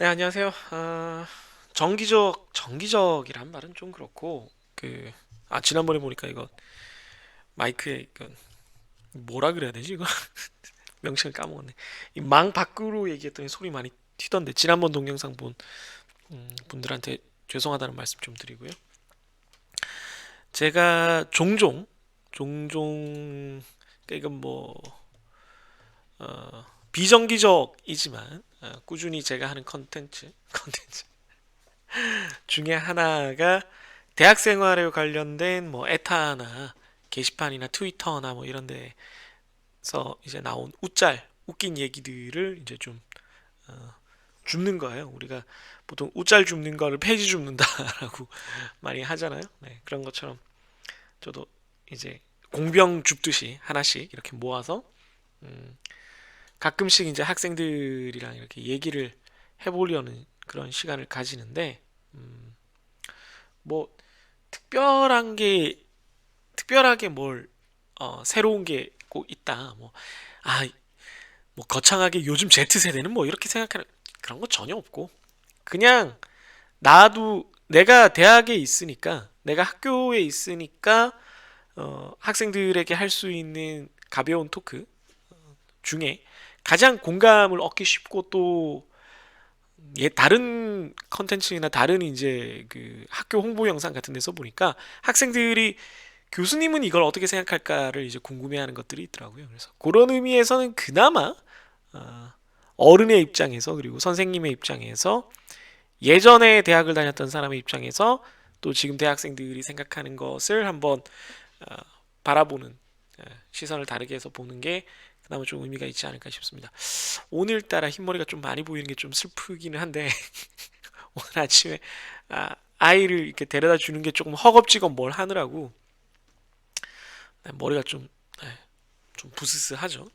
네, 안녕하세요. 정기적이란 말은 좀 그렇고, 지난번에 보니까 이거 마이크에, 뭐라 그래야 되지, 이거? 명칭을 까먹었네. 이 망 밖으로 얘기했더니 소리 많이 튀던데, 지난번 동영상 본, 분들한테 죄송하다는 말씀 좀 드리고요. 제가 종종, 이건 비정기적이지만, 꾸준히 제가 하는 컨텐츠 중에 하나가 대학 생활에 관련된 뭐 에타나 게시판이나 트위터나 뭐 이런 데서 이제 나온 웃긴 얘기들을 이제 좀 줍는 거예요. 우리가 보통 웃잘 줍는 거를 폐지 줍는다라고 많이 하잖아요. 네, 그런 것처럼 저도 이제 공병 줍듯이 하나씩 이렇게 모아서 음, 가끔씩 이제 학생들이랑 이렇게 얘기를 해보려는 그런 시간을 가지는데 음, 뭐 특별한 게 특별하게 뭘 새로운 게 꼭 있다. 아, 거창하게 요즘 Z세대는 뭐 이렇게 생각하는 그런 거 전혀 없고 그냥 나도 내가 대학에 있으니까 내가 학교에 있으니까 학생들에게 할 수 있는 가벼운 토크 중에 가장 공감을 얻기 쉽고 또 다른 컨텐츠나 다른 이제 그 학교 홍보 영상 같은 데서 보니까 학생들이 교수님은 이걸 어떻게 생각할까를 이제 궁금해하는 것들이 있더라고요. 그래서 그런 의미에서는 그나마 어, 어른의 입장에서 그리고 선생님의 입장에서 예전에 대학을 다녔던 사람의 입장에서 또 지금 대학생들이 생각하는 것을 한번 어, 바라보는 시선을 다르게 해서 보는 게 그나마 좀 의미가 있지 않을까 싶습니다. 오늘따라 흰머리가 좀 많이 보이는 게 좀 슬프기는 한데 오늘 아침에 아이를 이렇게 데려다 주는 게 조금 허겁지겁 뭘 하느라고 머리가 좀 부스스하죠.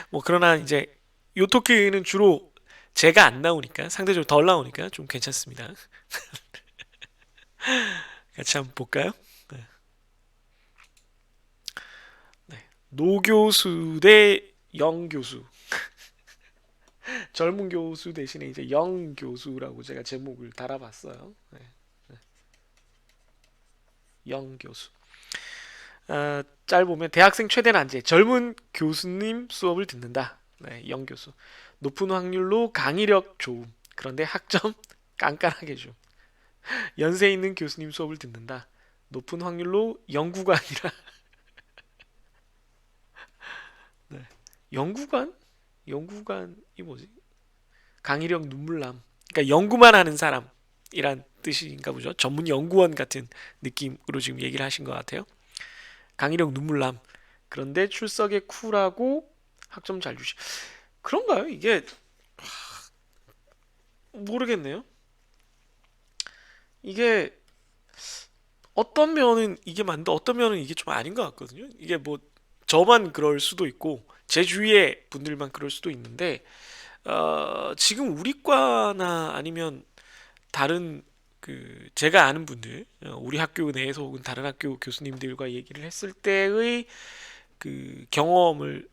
뭐 그러나 이제 요 토크는 주로 제가 안 나오니까 상대적으로 덜 나오니까 좀 괜찮습니다. 같이 한번 볼까요? 네. 네. 노 교수 대 영 교수. 젊은 교수 대신에 이제 영 교수라고 제가 제목을 달아봤어요. 네. 영 교수. 짧으면 대학생 최대 난제 젊은 교수님 수업을 듣는다. 네, 영 교수. 높은 확률로 강의력 좋음. 그런데 학점 깐깐하게 줌. 연세 있는 교수님 수업을 듣는다. 높은 확률로 연구가 아니라 네. 연구관? 연구관이 뭐지? 강의력 눈물남. 그러니까 연구만 하는 사람이란 뜻인가 보죠. 전문 연구원 같은 느낌으로 지금 얘기를 하신 것 같아요. 강의력 눈물남. 그런데 출석에 쿨하고 학점 잘 주시. 그런가요? 이게 모르겠네요. 이게 어떤 면은 이게 맞는데 어떤 면은 이게 좀 아닌 것 같거든요. 이게 뭐 저만 그럴 수도 있고 제 주위의 분들만 그럴 수도 있는데 지금 우리 과나 아니면 다른 제가 아는 분들 우리 학교 내에서 혹은 다른 학교 교수님들과 얘기를 했을 때의 그 경험을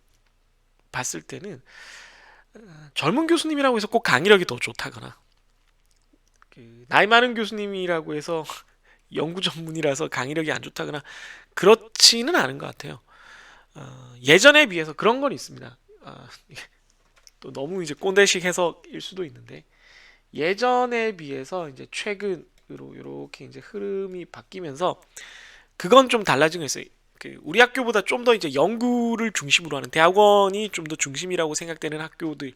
봤을 때는 젊은 교수님이라고 해서 꼭 강의력이 더 좋다거나 나이 많은 교수님이라고 해서 연구 전문이라서 강의력이 안 좋다거나 그렇지는 않은 것 같아요. 예전에 비해서 그런 건 있습니다. 또 너무 이제 꼰대식 해석일 수도 있는데 예전에 비해서 이제 최근으로 이렇게 이제 흐름이 바뀌면서 그건 좀 달라진 거 있어요. 우리 학교보다 좀 더 이제 연구를 중심으로 하는 대학원이 좀 더 중심이라고 생각되는 학교들을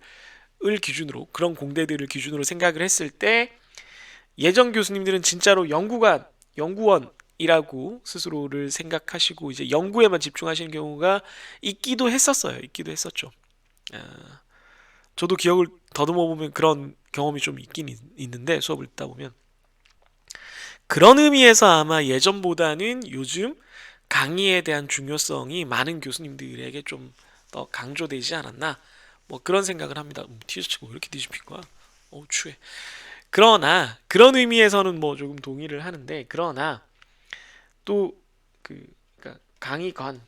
기준으로 그런 공대들을 기준으로 생각을 했을 때 예전 교수님들은 진짜로 연구원이라고 스스로를 생각하시고 이제 연구에만 집중하시는 경우가 있기도 했었어요. 있기도 했었죠. 아, 저도 기억을 더듬어 보면 그런 경험이 좀 있는데 수업을 듣다 보면 그런 의미에서 아마 예전보다는 요즘 강의에 대한 중요성이 많은 교수님들에게 좀 더 강조되지 않았나 뭐 그런 생각을 합니다. 티셔츠가 왜 이렇게 뒤집힌 거야? 추해. 그러나 그런 의미에서는 뭐 조금 동의를 하는데 그러나 또 그러니까 강의관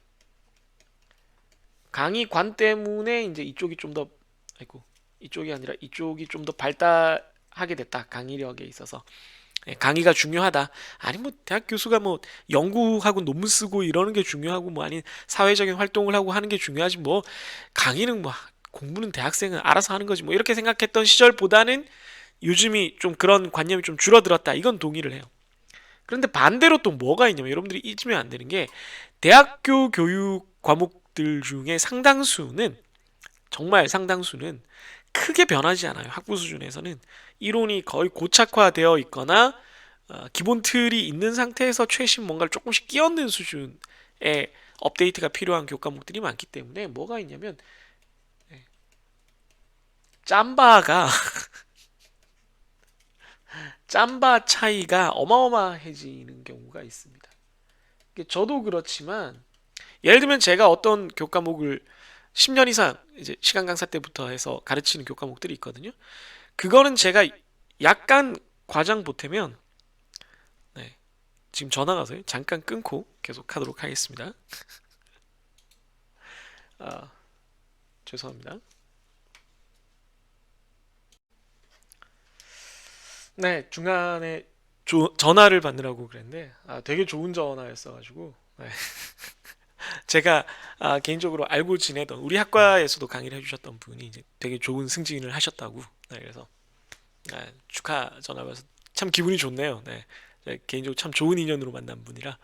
때문에 이제 이쪽이 좀 더 아이고 이쪽이 아니라 이쪽이 좀 더 발달하게 됐다. 강의력에 있어서. 예, 강의가 중요하다. 아니 뭐 대학 교수가 뭐 연구하고 논문 쓰고 이러는 게 중요하고 뭐 아닌 사회적인 활동을 하고 하는 게 중요하지 뭐 강의는 뭐 공부는 대학생은 알아서 하는 거지 뭐 이렇게 생각했던 시절보다는 요즘이 좀 그런 관념이 좀 줄어들었다. 이건 동의를 해요. 그런데 반대로 또 뭐가 있냐면 여러분들이 잊으면 안 되는 게 대학교 교육 과목들 중에 상당수는 정말 상당수는 크게 변하지 않아요. 학부 수준에서는 이론이 거의 고착화되어 있거나 기본 틀이 있는 상태에서 최신 뭔가를 조금씩 끼얹는 수준의 업데이트가 필요한 교과목들이 많기 때문에 뭐가 있냐면 짬바가 짬바 차이가 어마어마해지는 경우가 있습니다. 저도 그렇지만 예를 들면 제가 어떤 교과목을 10년 이상 이제 시간 강사 때부터 해서 가르치는 교과목들이 있거든요. 그거는 제가 약간 과장 보태면 네, 지금 전화가 와서요. 잠깐 끊고 계속 하도록 하겠습니다. 아, 죄송합니다. 네, 중간에 전화를 받느라고 그랬는데 되게 좋은 전화였어가지고 네. 제가 개인적으로 알고 지내던 우리 학과에서도 강의를 해주셨던 분이 이제 되게 좋은 승진을 하셨다고 네, 그래서 축하 전화 받아서 참 기분이 좋네요. 네, 개인적으로 참 좋은 인연으로 만난 분이라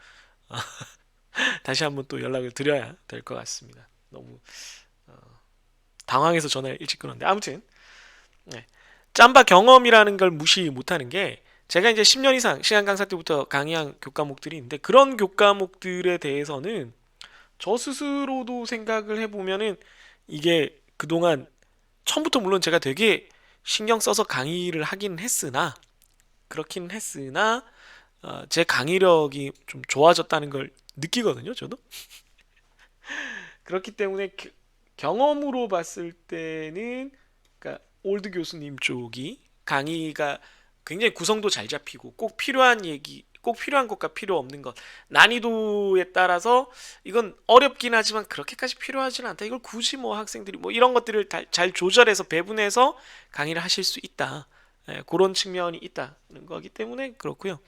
다시 한번 또 연락을 드려야 될 것 같습니다. 너무 당황해서 전화를 일찍 끊었는데 아무튼 네. 짬바 경험이라는 걸 무시 못하는 게 제가 이제 10년 이상 시간 강사 때부터 강의한 교과목들이 있는데 그런 교과목들에 대해서는 저 스스로도 생각을 해보면은 이게 그동안 처음부터 물론 제가 되게 신경 써서 강의를 하긴 했으나 그렇긴 했으나 제 강의력이 좀 좋아졌다는 걸 느끼거든요, 저도. 그렇기 때문에 경험으로 봤을 때는 그러니까 올드 교수님 쪽이 강의가 굉장히 구성도 잘 잡히고 꼭 필요한 얘기, 꼭 필요한 것과 필요 없는 것, 난이도에 따라서 이건 어렵긴 하지만 그렇게까지 필요하지는 않다. 이걸 굳이 뭐 학생들이 뭐 이런 것들을 잘 조절해서 배분해서 강의를 하실 수 있다. 예, 그런 측면이 있다는 거기 때문에 그렇고요.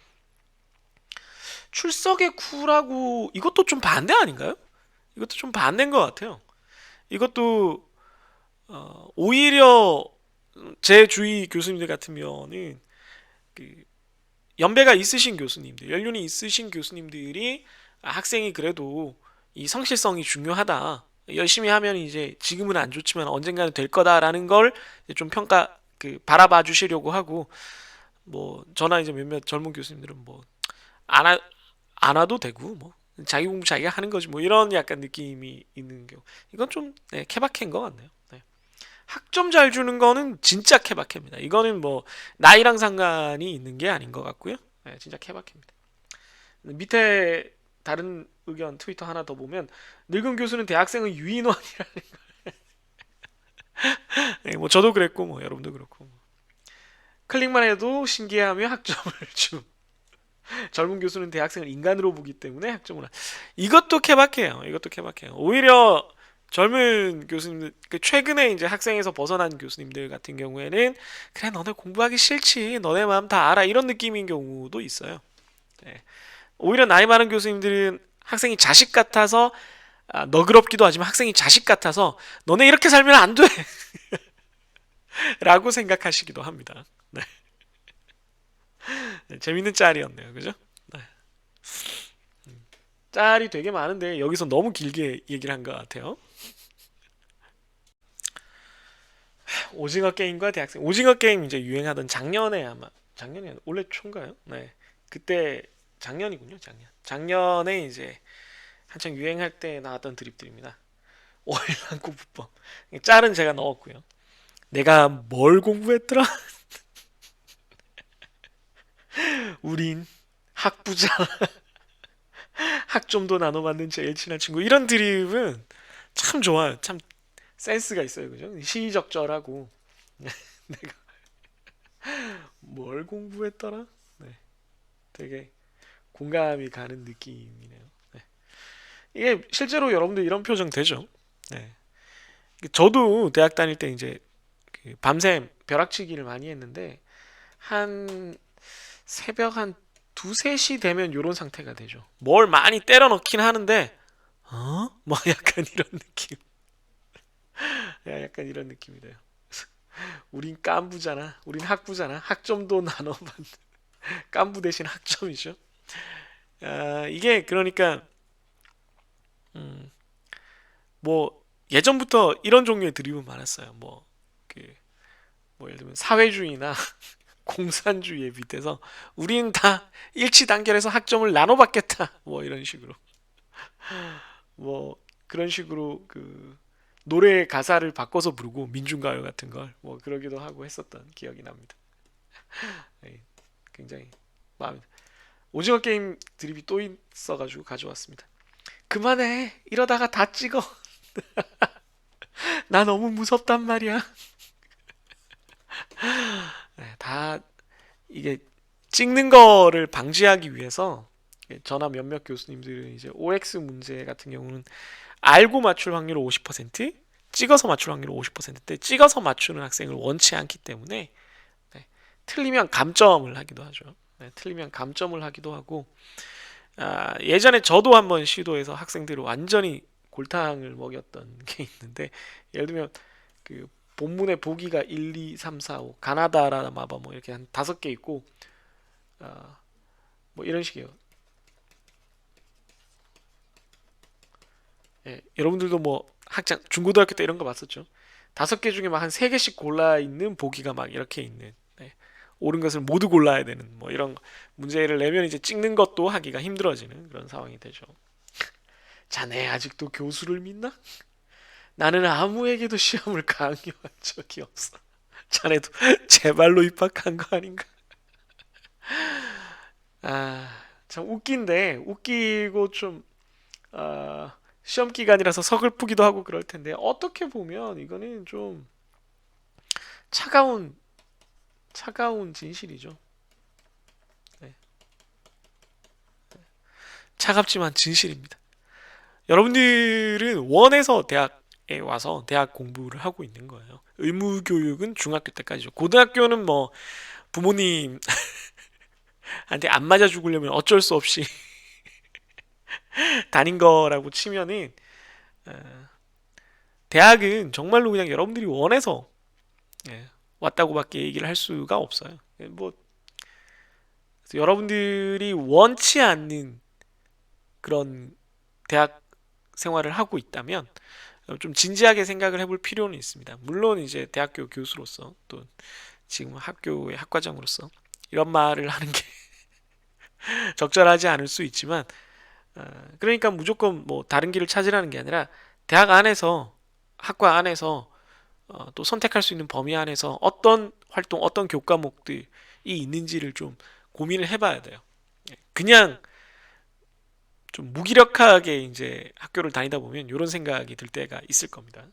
출석의 쿨하고 이것도 좀 반대 아닌가요? 이것도 좀 반대인 것 같아요. 이것도 오히려 제 주위 교수님들 같으면은 그 연배가 있으신 교수님들, 연륜이 있으신 교수님들이 학생이 그래도 이 성실성이 중요하다. 열심히 하면 이제 지금은 안 좋지만 언젠가는 될 거다라는 걸 좀 평가 바라봐 주시려고 하고 뭐 저나 이제 몇몇 젊은 교수님들은 뭐 안 안 와도 되고 뭐 자기 공부 자기가 하는 거지 뭐 이런 약간 느낌이 있는 경우 이건 좀 네, 케바케인 것 같네요. 네. 학점 잘 주는 거는 진짜 케바케입니다. 이거는 뭐 나이랑 상관이 있는 게 아닌 것 같고요. 네, 진짜 케바케입니다. 밑에 다른 의견 트위터 하나 더 보면 늙은 교수는 대학생의 유인원이라는 네, 뭐 저도 그랬고 뭐 여러분도 그렇고 클릭만 해도 신기해하며 학점을 줌. 젊은 교수는 대학생을 인간으로 보기 때문에 학점을 이것도 케바케예요. 이것도 케바케예요. 오히려 젊은 교수님들 최근에 이제 학생에서 벗어난 교수님들 같은 경우에는 그래 너네 공부하기 싫지 너네 마음 다 알아 이런 느낌인 경우도 있어요. 네. 오히려 나이 많은 교수님들은 학생이 자식 같아서 너그럽기도 하지만 학생이 자식 같아서 너네 이렇게 살면 안 돼! 라고 생각하시기도 합니다. 네. 네, 재밌는 짤이었네요. 그죠? 네. 짤이 되게 많은데 여기서 너무 길게 얘기를 한 것 같아요. 오징어 게임과 대학생. 오징어 게임 이제 유행하던 작년에 아마 작년에 올해 초인가요? 네. 그때 작년이군요. 작년에 이제 한창 유행할 때 나왔던 드립들입니다. 오일남고 부법. 짤은 제가 넣었고요. 내가 뭘 공부했더라? 우린 학부자. 학점도 나눠받는 제일 친한 친구. 이런 드립은 참 좋아요. 참 센스가 있어요. 그죠? 시의적절하고. 내가 뭘 공부했더라? 네. 되게 공감이 가는 느낌이네요. 네. 이게 실제로 여러분들 이런 표정 되죠? 네. 저도 대학 다닐 때 이제 그 그 밤샘 벼락치기를 많이 했는데 한 새벽 한 두세 시 되면 요런 상태가 되죠. 뭘 많이 때려 넣긴 하는데 뭐 약간 이런 느낌. 약간 이런 느낌이 돼요. 우린 깐부잖아. 우린 학부잖아. 학점도 나눠받는 깐부 대신 학점이죠. 이게 그러니까 뭐 예전부터 이런 종류의 드립은 많았어요. 뭐 예를 들면 사회주의나 공산주의에 밑에서 우리는 다 일치 단결해서 학점을 나눠받겠다. 뭐 이런 식으로 뭐 그런 식으로 그 노래 가사를 바꿔서 부르고 민중가요 같은 걸 뭐 그러기도 하고 했었던 기억이 납니다. 네, 굉장히 마음에 오징어 게임 드립이 또 있어가지고 가져왔습니다. 그만해 이러다가 다 찍어. 나 너무 무섭단 말이야. 네, 다 이게 찍는 거를 방지하기 위해서 저나 몇몇 교수님들은 이제 OX 문제 같은 경우는 알고 맞출 확률 50%, 찍어서 맞출 확률 50%대 찍어서 맞추는 학생을 원치 않기 때문에 네, 틀리면 감점을 하기도 하죠. 네, 틀리면 감점을 하기도 하고 예전에 저도 한번 시도해서 학생들을 완전히 골탕을 먹였던 게 있는데 예를 들면 그 본문의 보기가 1, 2, 3, 4, 5 가나다라 마바 뭐 이렇게 한 5개 있고 아, 뭐 이런 식이에요. 여러분들도 뭐 학창 중고등학교 때 이런 거 봤었죠. 5개 중에 막 한 3개씩 골라 있는 보기가 막 이렇게 있는 옳은 것을 모두 골라야 되는 뭐 이런 문제를 내면 이제 찍는 것도 하기가 힘들어지는 그런 상황이 되죠. 자네 아직도 교수를 믿나? 나는 아무에게도 시험을 강요한 적이 없어. 자네도 제 발로 입학한 거 아닌가? 참 웃긴데 웃기고 좀 시험 기간이라서 서글프기도 하고 그럴 텐데 어떻게 보면 이거는 좀 차가운 진실이죠. 네, 차갑지만 진실입니다. 여러분들은 원해서 대학에 와서 대학 공부를 하고 있는 거예요. 의무 교육은 중학교 때까지죠. 고등학교는 뭐 부모님한테 안 맞아 죽으려면 어쩔 수 없이 다닌 거라고 치면은 어, 대학은 정말로 그냥 여러분들이 원해서 예, 왔다고밖에 얘기를 할 수가 없어요. 뭐 여러분들이 원치 않는 그런 대학 생활을 하고 있다면 좀 진지하게 생각을 해볼 필요는 있습니다. 물론 이제 대학교 교수로서 또 지금 학교의 학과장으로서 이런 말을 하는 게 적절하지 않을 수 있지만 그러니까 무조건 뭐 다른 길을 찾으라는 게 아니라 대학 안에서 학과 안에서 또 선택할 수 있는 범위 안에서 어떤 활동, 어떤 교과목들이 있는지를 좀 고민을 해봐야 돼요. 그냥 좀 무기력하게 이제 학교를 다니다 보면 이런 생각이 들 때가 있을 겁니다.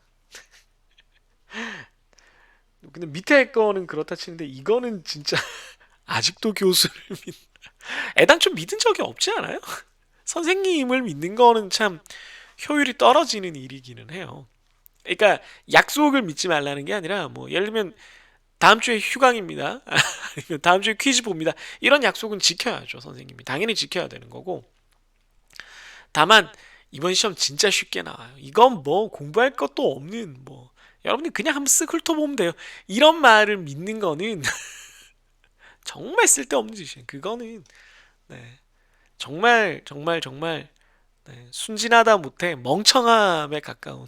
근데 밑에 거는 그렇다 치는데 이거는 진짜 아직도 교수를 애당초 믿은 적이 없지 않아요? 선생님을 믿는 거는 참 효율이 떨어지는 일이기는 해요. 그러니까 약속을 믿지 말라는 게 아니라 뭐 예를 들면 다음 주에 휴강입니다. 아니면 다음 주에 퀴즈 봅니다. 이런 약속은 지켜야죠, 선생님이. 당연히 지켜야 되는 거고. 다만 이번 시험 진짜 쉽게 나와요. 이건 뭐 공부할 것도 없는 뭐 여러분이 그냥 한번 쓱 훑어보면 돼요. 이런 말을 믿는 거는 정말 쓸데없는 짓이에요. 그거는 네, 정말 정말 정말 순진하다 못해 멍청함에 가까운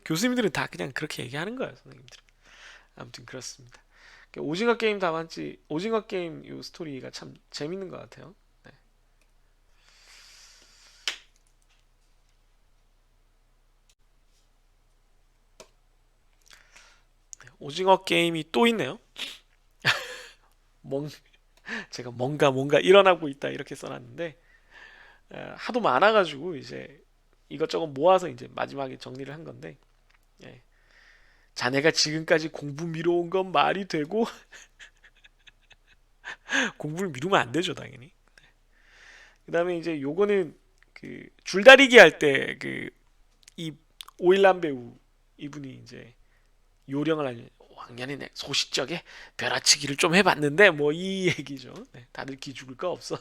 교수님들은 다 그냥 그렇게 얘기하는 거예요. 선생님들은. 아무튼 그렇습니다. 오징어 게임 답안지 오징어 게임 이 스토리가 참 재밌는 것 같아요. 네. 오징어 게임이 또 있네요. 멍, 제가 뭔가 일어나고 있다 이렇게 써놨는데 하도 많아가지고 이제 이것저것 모아서 이제 마지막에 정리를 한 건데 예. 자네가 지금까지 공부 미뤄온 건 말이 되고 공부를 미루면 안 되죠 당연히. 그다음에 이제 요거는 그 줄다리기 할 때 그 이 오일남 배우 이분이 이제 요령을 알려. 왕년에 내 소시적에 벼락치기를 좀 해봤는데 뭐 이 얘기죠. 네, 다들 기죽을 거 없어.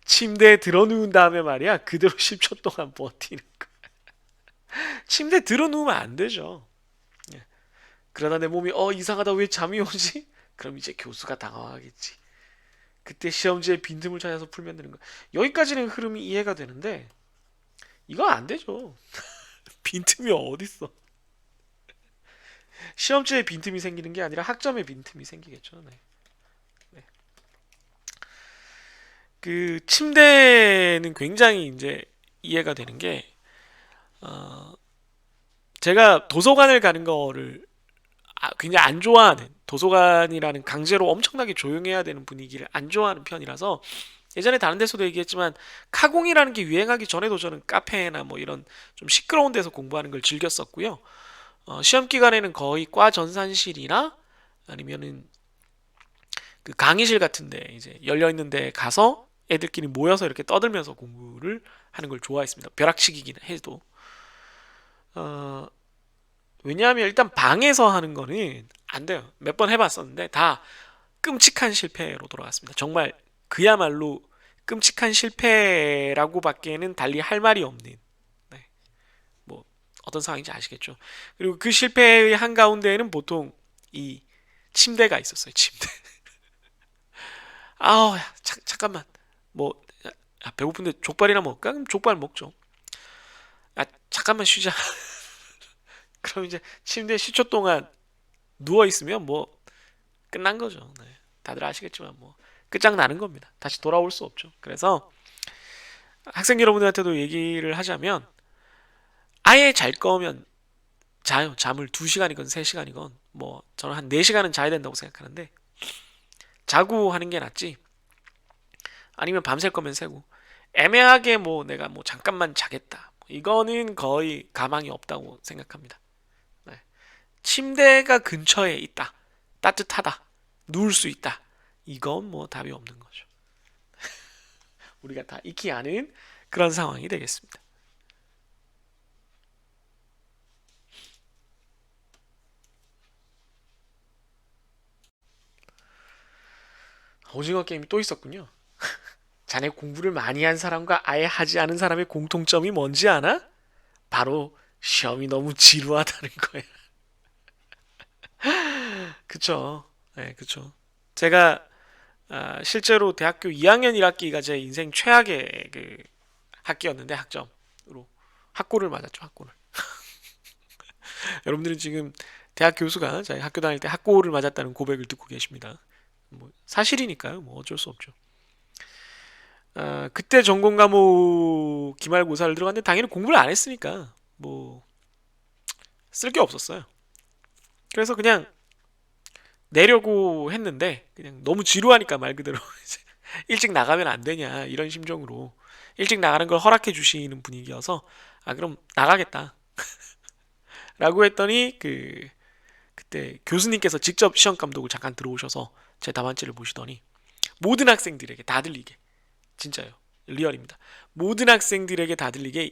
침대에 들어 누운 다음에 말이야 그대로 10초 동안 버티는 거. 침대에 들어 누우면 안 되죠. 예. 그러다 내 몸이 이상하다 왜 잠이 오지? 그럼 이제 교수가 당황하겠지. 그때 시험지에 빈틈을 찾아서 풀면 되는 거. 여기까지는 흐름이 이해가 되는데 이거 안 되죠. 빈틈이 어딨어? 시험지에 빈틈이 생기는 게 아니라 학점에 빈틈이 생기겠죠. 네. 네. 그 침대는 굉장히 이제 이해가 되는 게 어, 제가 도서관을 가는 거를 굉장히 안 좋아하는 도서관이라는 강제로 엄청나게 조용해야 되는 분위기를 안 좋아하는 편이라서 예전에 다른 데서도 얘기했지만 카공이라는 게 유행하기 전에도 저는 카페나 뭐 이런 좀 시끄러운 데서 공부하는 걸 즐겼었고요. 시험 기간에는 거의 과 전산실이나 아니면은 그 강의실 같은데 이제 열려 있는 데 가서 애들끼리 모여서 이렇게 떠들면서 공부를 하는 걸 좋아했습니다. 벼락치기긴 해도. 어, 왜냐하면 일단 방에서 하는 거는 안 돼요. 몇 번 해봤었는데 다 끔찍한 실패로 돌아갔습니다. 정말 그야말로 끔찍한 실패라고 밖에는 달리 할 말이 없는 네, 뭐 어떤 상황인지 아시겠죠? 그리고 그 실패의 한가운데에는 보통 이 침대가 있었어요. 침대. 야, 잠깐만. 뭐 배고픈데 족발이나 먹을까? 그럼 족발 먹죠. 잠깐만 쉬자. 그럼 이제 침대에 10초 동안 누워 있으면 뭐 끝난 거죠. 네. 다들 아시겠지만 뭐 끝장나는 겁니다. 다시 돌아올 수 없죠. 그래서 학생 여러분들한테도 얘기를 하자면 아예 잘 거면 자요. 잠을 2시간이건 3시간이건 뭐 저는 한 4시간은 자야 된다고 생각하는데 자고 하는 게 낫지. 아니면 밤샐 거면 새고 애매하게 뭐 내가 뭐 잠깐만 자겠다. 이거는 거의 가망이 없다고 생각합니다. 네. 침대가 근처에 있다. 따뜻하다. 누울 수 있다. 이건 뭐 답이 없는 거죠. 우리가 다 익히 아는 그런 상황이 되겠습니다. 오징어 게임이 또 있었군요. 자네 공부를 많이 한 사람과 아예 하지 않은 사람의 공통점이 뭔지 아나? 바로 시험이 너무 지루하다는 거야. 그쵸. 네, 그쵸. 제가 실제로 대학교 2학년 1학기가 제 인생 최악의 그 학기였는데 학점으로 학고를 맞았죠. 학고를. 여러분들은 지금 대학 교수가 저희 학교 다닐 때 학고를 맞았다는 고백을 듣고 계십니다. 뭐 사실이니까요. 뭐 어쩔 수 없죠. 그때 전공 과목 기말고사를 들어갔는데 당연히 공부를 안 했으니까 뭐 쓸 게 없었어요. 그래서 그냥 내려고 했는데 그냥 너무 지루하니까 말 그대로 이제 일찍 나가면 안 되냐 이런 심정으로 일찍 나가는 걸 허락해 주시는 분위기여서 그럼 나가겠다 라고 했더니 그때 교수님께서 직접 시험 감독을 잠깐 들어오셔서 제 답안지를 보시더니 모든 학생들에게 다 들리게 진짜요 리얼입니다. 모든 학생들에게 다 들리게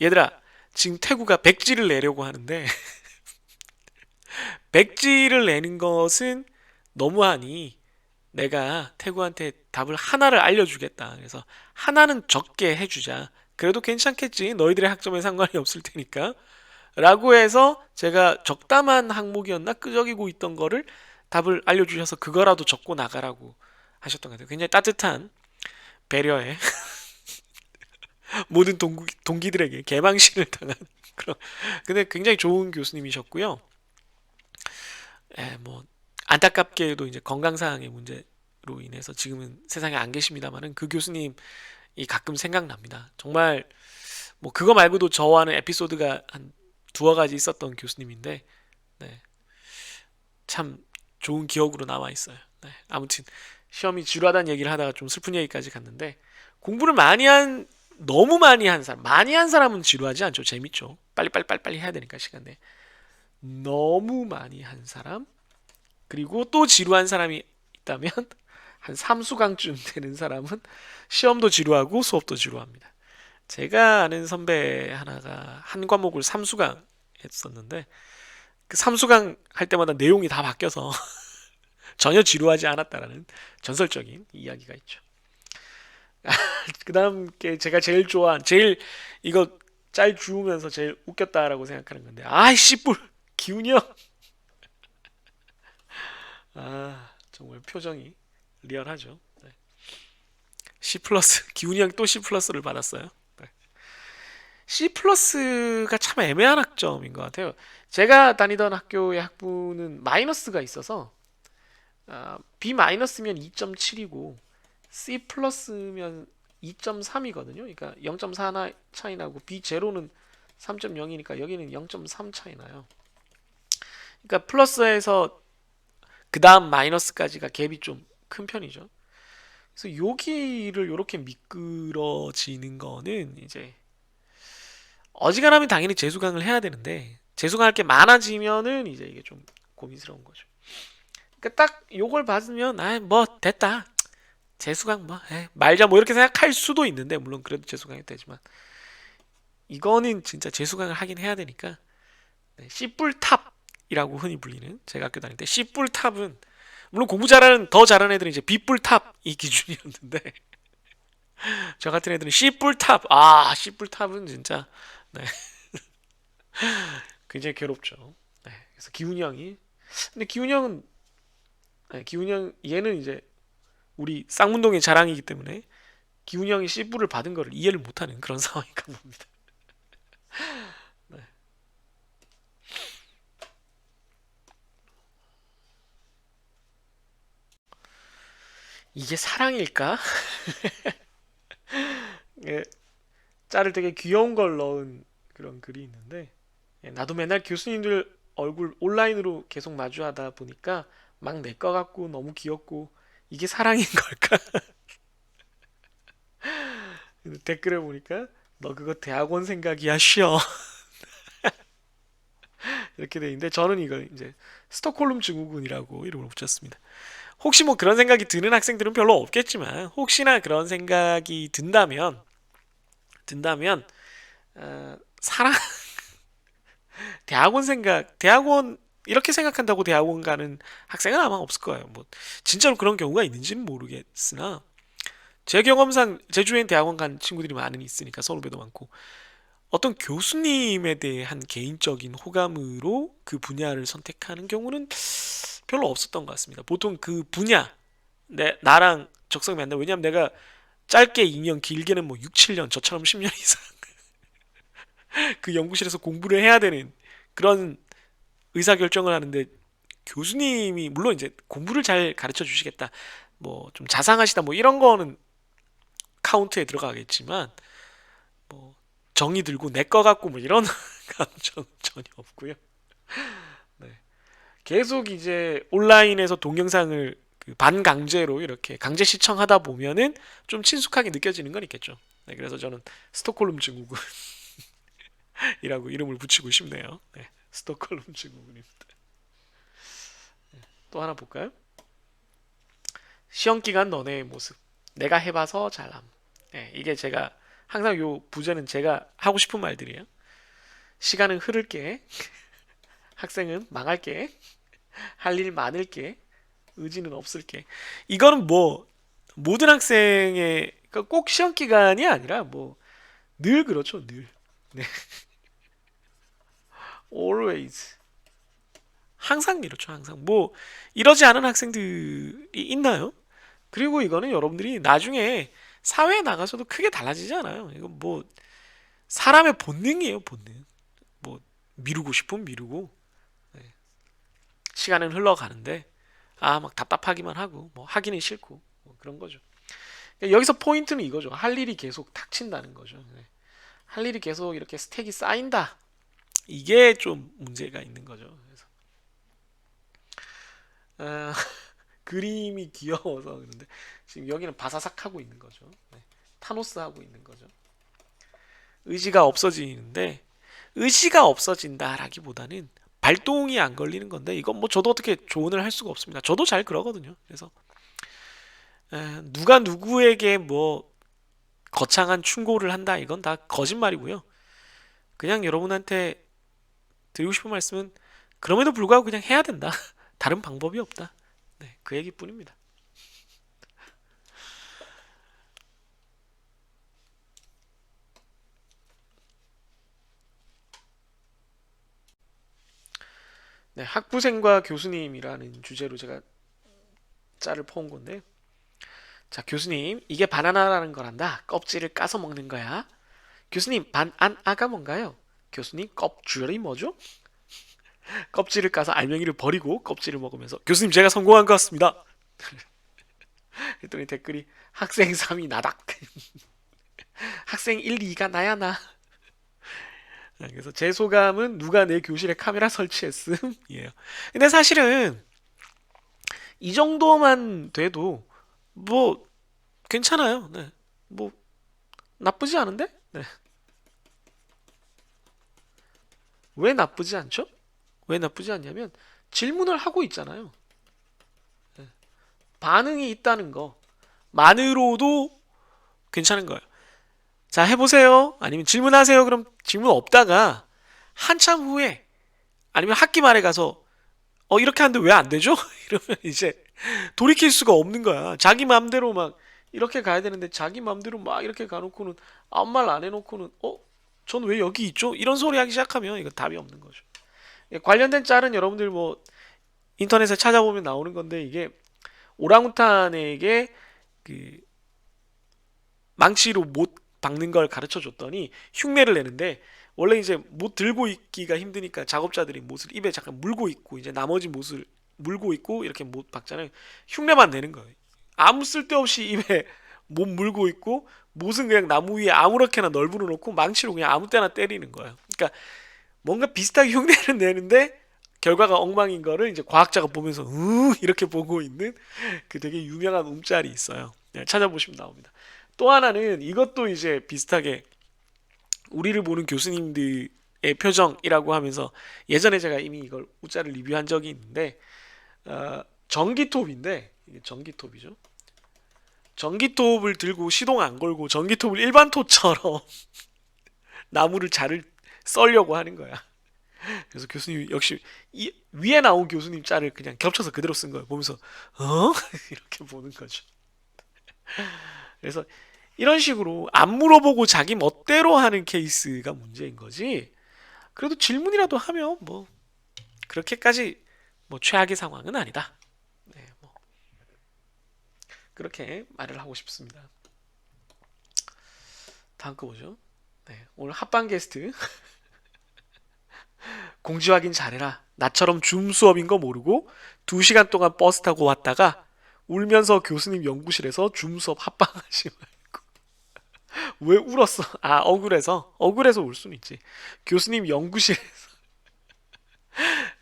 얘들아 지금 태구가 백지를 내려고 하는데 백지를 내는 것은 너무하니 내가 태구한테 답을 하나를 알려주겠다. 그래서 하나는 적게 해주자. 그래도 괜찮겠지. 너희들의 학점에 상관이 없을 테니까. 라고 해서 제가 적담한 항목이었나 끄적이고 있던 거를 답을 알려주셔서 그거라도 적고 나가라고 하셨던 것 같아요. 굉장히 따뜻한 배려에 모든 동기들에게 개망신을 당한 그런 근데 굉장히 좋은 교수님이셨고요. 뭐 안타깝게도 이제 건강상의 문제로 인해서 지금은 세상에 안 계십니다만은 그 교수님이 가끔 생각납니다. 정말 뭐 그거 말고도 저와는 에피소드가 한 두어 가지 있었던 교수님인데 네, 참 좋은 기억으로 남아 있어요. 네, 아무튼 시험이 지루하다는 얘기를 하다가 좀 슬픈 얘기까지 갔는데 공부를 너무 많이 한 사람은 지루하지 않죠. 재밌죠. 빨리 해야 되니까 시간 내. 너무 많이 한 사람 그리고 또 지루한 사람이 있다면 한 3수강쯤 되는 사람은 시험도 지루하고 수업도 지루합니다. 제가 아는 선배 하나가 한 과목을 3수강 했었는데 그 삼수강 할 때마다 내용이 다 바뀌어서 전혀 지루하지 않았다라는 전설적인 이야기가 있죠. 그다음 게 제가 제일 좋아한 제일 이거 짤 주우면서 제일 웃겼다라고 생각하는 건데 아이 씨뿔 기훈이 형. 아 정말 표정이 리얼하죠. 네. C 플러스 기훈이 형이 또 C 플러스를 받았어요. 네. C 플러스가 참 애매한 학점인 것 같아요. 제가 다니던 학교의 학부는 마이너스가 있어서 B 마이너스면 2.7이고 C 플러스면 2.3이거든요. 그러니까 0.4 차이 나고 B 제로는 3.0이니까 여기는 0.3 차이 나요. 그러니까 플러스에서 그 다음 마이너스까지가 갭이 좀 큰 편이죠. 그래서 여기를 이렇게 미끄러지는 거는 이제 어지간하면 당연히 재수강을 해야 되는데 재수강할 게 많아지면은 이제 이게 좀 고민스러운 거죠. 그러니까 딱 요걸 받으면 아 뭐 됐다 재수강 뭐 말자 뭐 이렇게 생각할 수도 있는데 물론 그래도 재수강이 되지만 이거는 진짜 재수강을 하긴 해야 되니까 C뿔탑이라고 흔히 불리는 제가 학교 다닐 때 C뿔탑은 물론 공부 잘하는 더 잘하는 애들은 이제 B뿔탑이 기준이었는데 저 같은 애들은 C뿔탑 C뿔탑은 진짜 네, 굉장히 괴롭죠. 네, 그래서 기훈이 형이 근데 기훈이 형은 기훈이 형 얘는 이제 우리 쌍문동의 자랑이기 때문에 기훈이 형이 C뿔을 받은 거를 이해를 못하는 그런 상황인가 봅니다. 네. 이게 사랑일까? 예, 짤을 되게 귀여운 걸 넣은 그런 글이 있는데 나도 맨날 교수님들 얼굴 온라인으로 계속 마주하다 보니까 막 내 거 같고 너무 귀엽고 이게 사랑인 걸까? 댓글에 보니까 너 그거 대학원 생각이야 쉬어 이렇게 돼 있는데 저는 이걸 이제 스톡홀름 증후군이라고 이름을 붙였습니다. 혹시 뭐 그런 생각이 드는 학생들은 별로 없겠지만 혹시나 그런 생각이 든다면 사랑 대학원 생각 대학원 이렇게 생각한다고 대학원 가는 학생은 아마 없을 거예요. 뭐 진짜로 그런 경우가 있는지는 모르겠으나 제 경험상 제주엔 대학원 간 친구들이 많이 있으니까 선후배도 많고 어떤 교수님에 대한 개인적인 호감으로 그 분야를 선택하는 경우는 별로 없었던 것 같습니다. 보통 그 분야 나랑 적성이 맞나 왜냐면 내가 짧게 2년 길게는 뭐 6, 7년 저처럼 10년 이상 그 연구실에서 공부를 해야 되는 그런 의사결정을 하는데 교수님이 물론 이제 공부를 잘 가르쳐 주시겠다 뭐 좀 자상하시다 뭐 이런 거는 카운트에 들어가겠지만 뭐 정이 들고 내 거 같고 뭐 이런 감정 전혀 없고요. 네. 계속 이제 온라인에서 동영상을 그 반강제로 이렇게 강제 시청하다 보면은 좀 친숙하게 느껴지는 건 있겠죠. 네, 그래서 저는 스톡홀름 증후군이라고 이름을 붙이고 싶네요. 네, 스톡홀름 증후군입니다. 또 하나 볼까요? 시험 기간 너네의 모습. 내가 해봐서 잘함. 네, 이게 제가 항상 요 부제는 제가 하고 싶은 말들이에요. 시간은 흐를게. 학생은 망할게. 할 일 많을게. 의지는 없을게. 이거는 뭐 모든 학생의 그러니까 꼭 시험 기간이 아니라 뭐 늘 그렇죠. 늘. 네. always. 항상 이렇죠. 항상. 뭐 이러지 않은 학생들이 있나요? 그리고 이거는 여러분들이 나중에 사회에 나가서도 크게 달라지지 않아요. 이건 뭐 사람의 본능이에요, 본능. 뭐 미루고 싶으면 미루고 네. 시간은 흘러가는데 막 답답하기만 하고 뭐 하기는 싫고 뭐 그런 거죠. 여기서 포인트는 이거죠. 할 일이 계속 닥친다는 거죠. 네. 할 일이 계속 이렇게 스택이 쌓인다. 이게 좀 문제가 있는 거죠. 그래서 아, 그림이 귀여워서 그런데 지금 여기는 바사삭 하고 있는 거죠. 네. 타노스 하고 있는 거죠. 의지가 없어지는데 의지가 없어진다라기보다는 발동이 안 걸리는 건데 이건 뭐 저도 어떻게 조언을 할 수가 없습니다. 저도 잘 그러거든요. 그래서 누가 누구에게 뭐 거창한 충고를 한다 이건 다 거짓말이고요. 그냥 여러분한테 드리고 싶은 말씀은 그럼에도 불구하고 그냥 해야 된다. 다른 방법이 없다. 네, 그 얘기뿐입니다. 네, 학부생과 교수님이라는 주제로 제가 짤을 퍼온 건데, 자, 교수님, 이게 바나나라는 거란다. 껍질을 까서 먹는 거야. 교수님, 반안아가 뭔가요? 교수님, 껍질이 뭐죠? 껍질을 까서 알맹이를 버리고 껍질을 먹으면서 교수님, 제가 성공한 것 같습니다. 그랬더니 댓글이 학생 3이 나다. 학생 1, 2가 나야 나. 그래서 제 소감은 누가 내 교실에 카메라 설치했음이에요. 근데 사실은 이 정도만 돼도 뭐 괜찮아요. 네. 뭐 나쁘지 않은데? 네. 왜 나쁘지 않죠? 왜 나쁘지 않냐면 질문을 하고 있잖아요. 반응이 있다는 거만으로도 괜찮은 거예요. 자, 해보세요. 아니면 질문하세요. 그럼 질문 없다가 한참 후에 아니면 학기 말에 가서 이렇게 하는데 왜 안 되죠? 이러면 이제 돌이킬 수가 없는 거야. 자기 마음대로 막 이렇게 가야 되는데 자기 마음대로 막 이렇게 가놓고는 아무 말 안 해놓고는 전 왜 여기 있죠? 이런 소리 하기 시작하면 이거 답이 없는 거죠. 관련된 짤은 여러분들 뭐 인터넷에 찾아보면 나오는 건데 이게 오랑우탄에게 그 망치로 못 박는 걸 가르쳐 줬더니 흉내를 내는데 원래 이제 못 들고 있기가 힘드니까 작업자들이 못을 입에 잠깐 물고 있고 이제 나머지 못을 물고 있고 이렇게 못 박잖아요. 흉내만 내는 거예요. 아무 쓸데없이 입에 못 물고 있고 못은 그냥 나무 위에 아무렇게나 널브러 놓고 망치로 그냥 아무 때나 때리는 거예요. 그러니까 뭔가 비슷하게 흉내를 내는데 결과가 엉망인 거를 이제 과학자가 보면서 이렇게 보고 있는 그 되게 유명한 움짤이 있어요. 찾아보시면 나옵니다. 또 하나는 이것도 이제 비슷하게 우리를 보는 교수님들의 표정이라고 하면서 예전에 제가 이미 이걸 우짤을 리뷰한 적이 있는데 전기톱인데 이게 전기톱이죠. 전기톱을 들고 시동 안 걸고 전기톱을 일반 톱처럼 나무를 자를 썰려고 하는 거야. 그래서 교수님 역시 위에 나온 교수님 짤을 그냥 겹쳐서 그대로 쓴 거예요. 보면서 이렇게 보는 거죠. 그래서 이런 식으로 안 물어보고 자기 멋대로 하는 케이스가 문제인 거지. 그래도 질문이라도 하면 뭐 그렇게까지 뭐 최악의 상황은 아니다. 네, 뭐 그렇게 말을 하고 싶습니다. 다음 거 보죠. 네, 오늘 합방 게스트 공지 확인 잘해라. 나처럼 줌 수업인 거 모르고 2시간 동안 버스 타고 왔다가 울면서 교수님 연구실에서 줌 수업 합방하지 말고. 왜 울었어? 억울해서 울 수는 있지. 교수님 연구실에서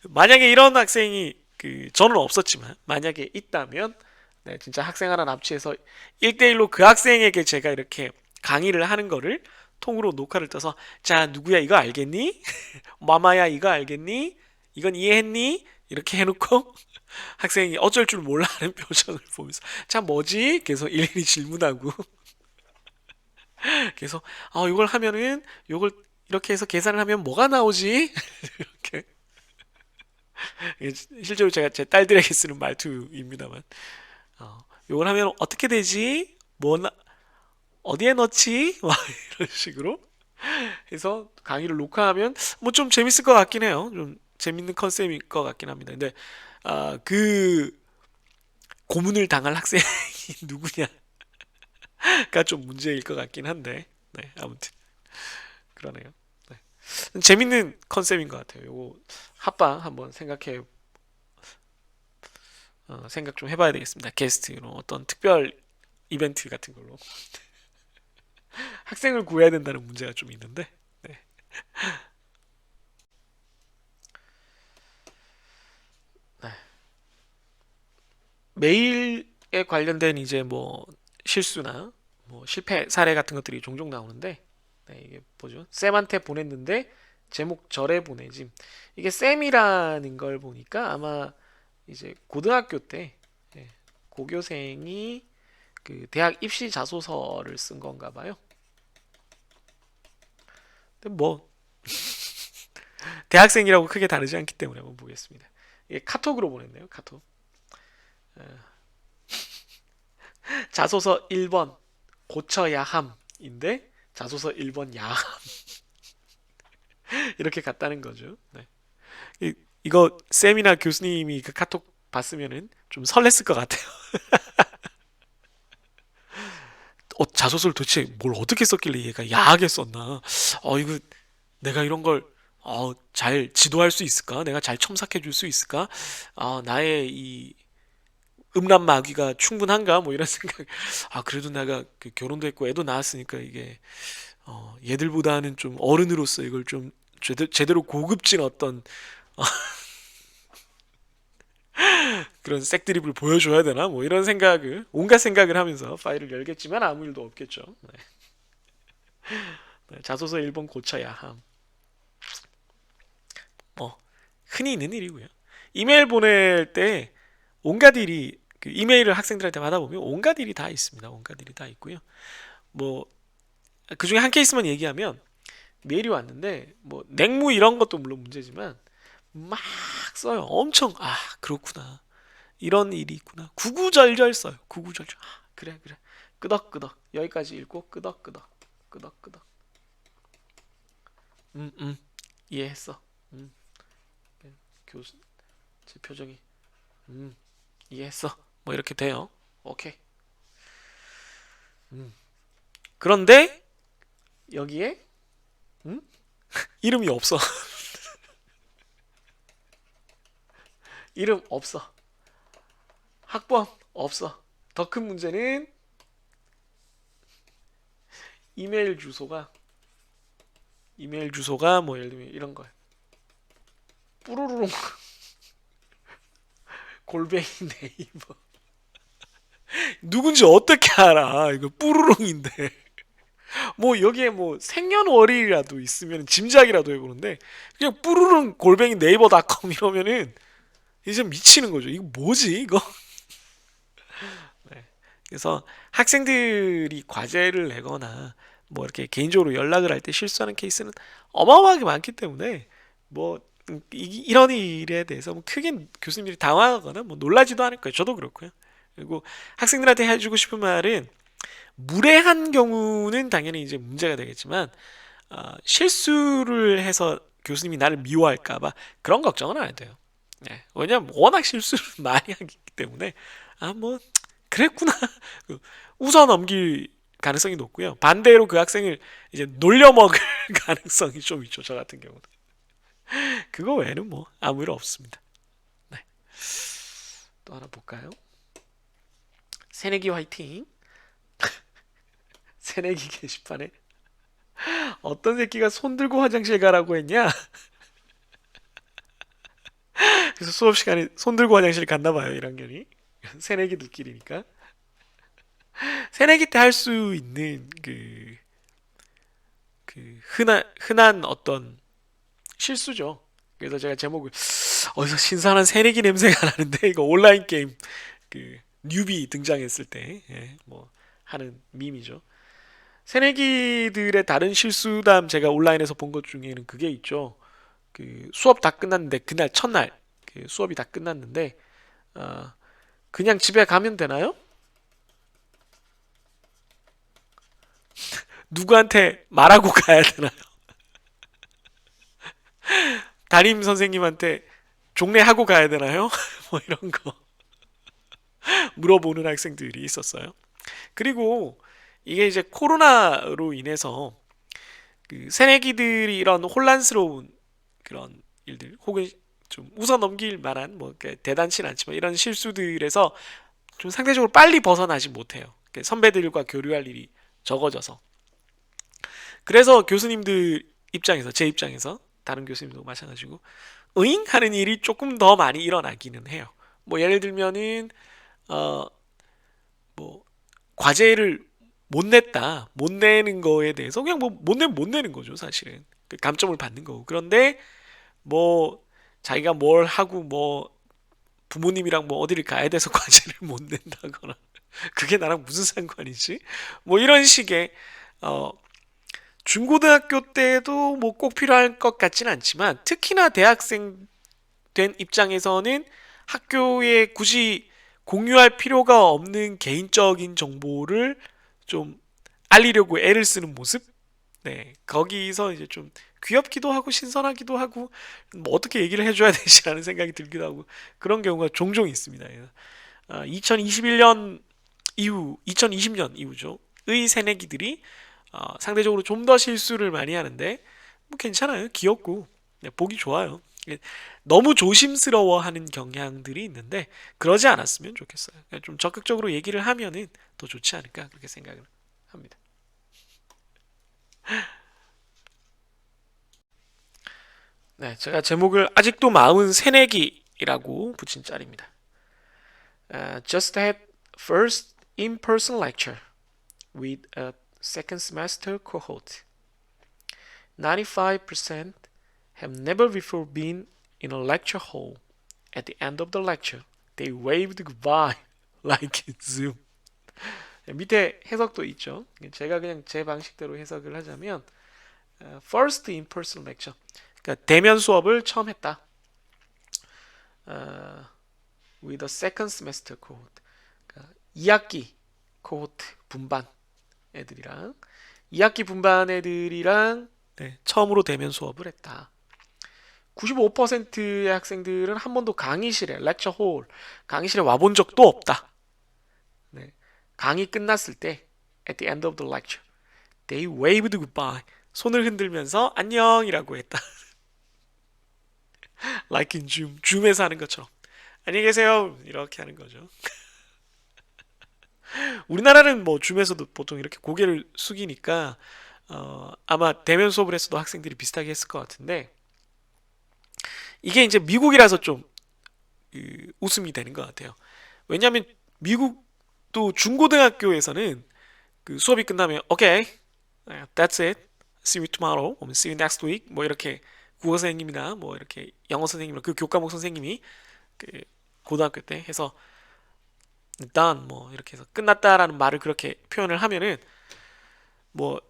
만약에 이런 학생이 저는 없었지만 만약에 있다면 네, 진짜 학생 하나 납치해서 1대1로 그 학생에게 제가 이렇게 강의를 하는 거를 통으로 녹화를 떠서 자 누구야 이거 알겠니? 마마야 이거 알겠니? 이건 이해했니? 이렇게 해놓고 학생이 어쩔 줄 몰라 하는 표정을 보면서 자 뭐지? 계속 일일이 질문하고 계속 이걸 하면은 이걸 이렇게 해서 계산을 하면 뭐가 나오지? 이렇게 실제로 제가 제 딸들에게 쓰는 말투입니다만 이걸 하면 어떻게 되지? 어디에 넣지? 막 이런 식으로 해서 강의를 녹화하면 뭐 좀 재밌을 것 같긴 해요. 좀 재밌는 컨셉일 것 같긴 합니다. 근데 그 고문을 당할 학생이 누구냐가 좀 문제일 것 같긴 한데 네, 아무튼 그러네요. 네. 재밌는 컨셉인 것 같아요. 요거 합방 한번 생각 좀 해봐야 되겠습니다. 게스트로 어떤 특별 이벤트 같은 걸로 학생을 구해야 된다는 문제가 좀 있는데 네. 네. 메일에 관련된 이제 뭐 실수나 뭐 실패 사례 같은 것들이 종종 나오는데 네, 이게 뭐죠? 쌤한테 보냈는데 제목 절에 보내짐. 이게 쌤이라는 걸 보니까 아마 이제 고등학교 때 예, 고교생이 그 대학 입시 자소서를 쓴 건가 봐요. 근데 뭐 대학생이라고 크게 다르지 않기 때문에 한번 보겠습니다. 이게 카톡으로 보냈네요. 카톡. 자소서 1번 고쳐야 함인데 자소서 1번 야함 이렇게 갔다는 거죠. 네. 이거 쌤이나 교수님이 그 카톡 봤으면은 좀 설렜을 것 같아요. 자소서를 도대체 뭘 어떻게 썼길래 얘가 야하게 썼나? 이거 내가 이런 걸 잘 지도할 수 있을까? 내가 잘 첨삭해 줄 수 있을까? 나의 이 음란 마귀가 충분한가? 뭐 이런 생각. 그래도 내가 그 결혼도 했고 애도 낳았으니까 이게 얘들보다는 좀 어른으로서 이걸 좀 제대로 고급진 어떤 그런 색드립을 보여줘야 되나? 뭐 이런 생각을 온갖 생각을 하면서 파일을 열겠지만 아무 일도 없겠죠. 네. 네, 자소서 1번 고쳐야 함. 흔히 있는 일이고요. 이메일 보낼 때 온갖 일이 그 이메일을 학생들한테 받아보면 온갖 일이 다 있습니다. 온갖 일이 다 있고요. 뭐 그중에 한 케이스만 얘기하면 메일이 왔는데 뭐 냉무 이런 것도 물론 문제지만 막 써요. 엄청 그렇구나. 이런 일이 있구나. 구구절절 써요. 구구절절. 그래 그래. 끄덕끄덕. 여기까지 읽고 끄덕끄덕. 끄덕끄덕. 이해했어. 음 교수 제 표정이 음 이해했어. 뭐 이렇게 돼요. 오케이. 음. 그런데 여기에 음? 이름이 없어. 이름 없어. 학번 없어. 더 큰 문제는 이메일 주소가 뭐 예를 들면 이런 거예요. 뿌르르릉 골뱅이 네이버. 누군지 어떻게 알아? 이거 뿌르릉인데. 뭐 여기에 뭐 생년월일이라도 있으면 짐작이라도 해보는데 그냥 뿌르릉 골뱅이 네이버닷컴 이러면은 이제 미치는 거죠. 이거 뭐지 이거? 네. 그래서 학생들이 과제를 내거나 뭐 이렇게 개인적으로 연락을 할 때 실수하는 케이스는 어마어마하게 많기 때문에 뭐 이런 일에 대해서 뭐 크게 교수님들이 당황하거나 뭐 놀라지도 않을 거예요. 저도 그렇고요. 그리고 학생들한테 해주고 싶은 말은 무례한 경우는 당연히 이제 문제가 되겠지만 실수를 해서 교수님이 나를 미워할까봐 그런 걱정은 안 해도 돼요. 네. 왜냐면 워낙 실수를 많이 하기 때문에 뭐 그랬구나 웃어 넘길 가능성이 높고요. 반대로 그 학생을 이제 놀려먹을 가능성이 좀 있죠. 저 같은 경우는. 그거 외에는 뭐 아무 일 없습니다. 네. 또 하나 볼까요? 새내기 화이팅. 새내기 게시판에 어떤 새끼가 손 들고 화장실 가라고 했냐? 그래서 수업 시간에 손 들고 화장실 갔나 봐요, 1학년이. 새내기들끼리니까. 새내기 때 할 수 있는 흔한 어떤 실수죠. 그래서 제가 제목을 어디서 신선한 새내기 냄새가 나는데 이거 온라인 게임 뉴비 등장했을 때 뭐 하는 밈이죠. 새내기들의 다른 실수담 제가 온라인에서 본 것 중에는 그게 있죠. 수업 다 끝났는데 그날 첫날 수업이 다 끝났는데 어, 그냥 집에 가면 되나요? 누구한테 말하고 가야 되나요? 담임 선생님한테 종례하고 가야 되나요? 뭐 이런 거 물어보는 학생들이 있었어요. 그리고 이게 이제 코로나로 인해서 새내기들이 이런 혼란스러운 그런 일들 혹은 좀 웃어 넘길 만한 뭐 대단치는 않지만 이런 실수들에서 좀 상대적으로 빨리 벗어나지 못해요. 선배들과 교류할 일이 적어져서 그래서 교수님들 입장에서 제 입장에서 다른 교수님도 마찬가지고 으잉 하는 일이 조금 더 많이 일어나기는 해요. 뭐 예를 들면은 어 뭐 과제를 못 냈다 못 내는 거에 대해서 그냥 뭐 못 내면 못 내는 거죠 사실은 감점을 받는 거고 그런데 뭐 자기가 뭘 하고 뭐 부모님이랑 뭐 어디를 가야 돼서 과제를 못 낸다거나 그게 나랑 무슨 상관이지 뭐 이런 식의 어 중고등학교 때도 뭐 꼭 필요할 것 같지는 않지만 특히나 대학생 된 입장에서는 학교에 굳이 공유할 필요가 없는 개인적인 정보를 좀 알리려고 애를 쓰는 모습? 네, 거기서 이제 좀 귀엽기도 하고 신선하기도 하고 뭐 어떻게 얘기를 해줘야 되지라는 생각이 들기도 하고 그런 경우가 종종 있습니다. 2021년 이후, 2020년 이후죠. 의 새내기들이 상대적으로 좀 더 실수를 많이 하는데 뭐 괜찮아요. 귀엽고 네, 보기 좋아요. 너무 조심스러워하는 경향들이 있는데 그러지 않았으면 좋겠어요. 좀 적극적으로 얘기를 하면은 더 좋지 않을까 그렇게 생각을 합니다. 네, 제가 제목을 아직도 마흔 새내기라고 붙인 짤입니다. Just had first in-person lecture with a second semester cohort. 95% have never before been in a lecture hall. At the end of the lecture, they waved goodbye like Zoom. 밑에 해석도 있죠. 제가 그냥 제 방식대로 해석을 하자면 first in-person lecture, 그러니까 대면 수업을 처음 했다. With a second semester cohort, 그러니까 2학기 코호트 분반 애들이랑 2학기 분반 애들이랑 네, 처음으로 대면 수업을 했다. 95%의 학생들은 한 번도 강의실에 렉처 홀 강의실에 와본 적도 없다. 네. 강의 끝났을 때 at the end of the lecture they waved goodbye 손을 흔들면서 안녕이라고 했다. like in Zoom 줌에서 하는 것처럼 안녕히 계세요 이렇게 하는 거죠. 우리나라는 뭐 줌에서도 보통 이렇게 고개를 숙이니까 아마 대면 수업을 했어도 학생들이 비슷하게 했을 것 같은데 이게 이제 미국이라서 좀 웃음이 되는 것 같아요. 왜냐하면 미국도 중고등학교에서는 그 수업이 끝나면 okay, that's it, see you tomorrow, see you next week 뭐 이렇게 국어 선생님이나 뭐 이렇게 영어 선생님이나 그 교과목 선생님이 그 고등학교 때 해서 done 뭐 이렇게 해서 끝났다라는 말을 그렇게 표현을 하면은 뭐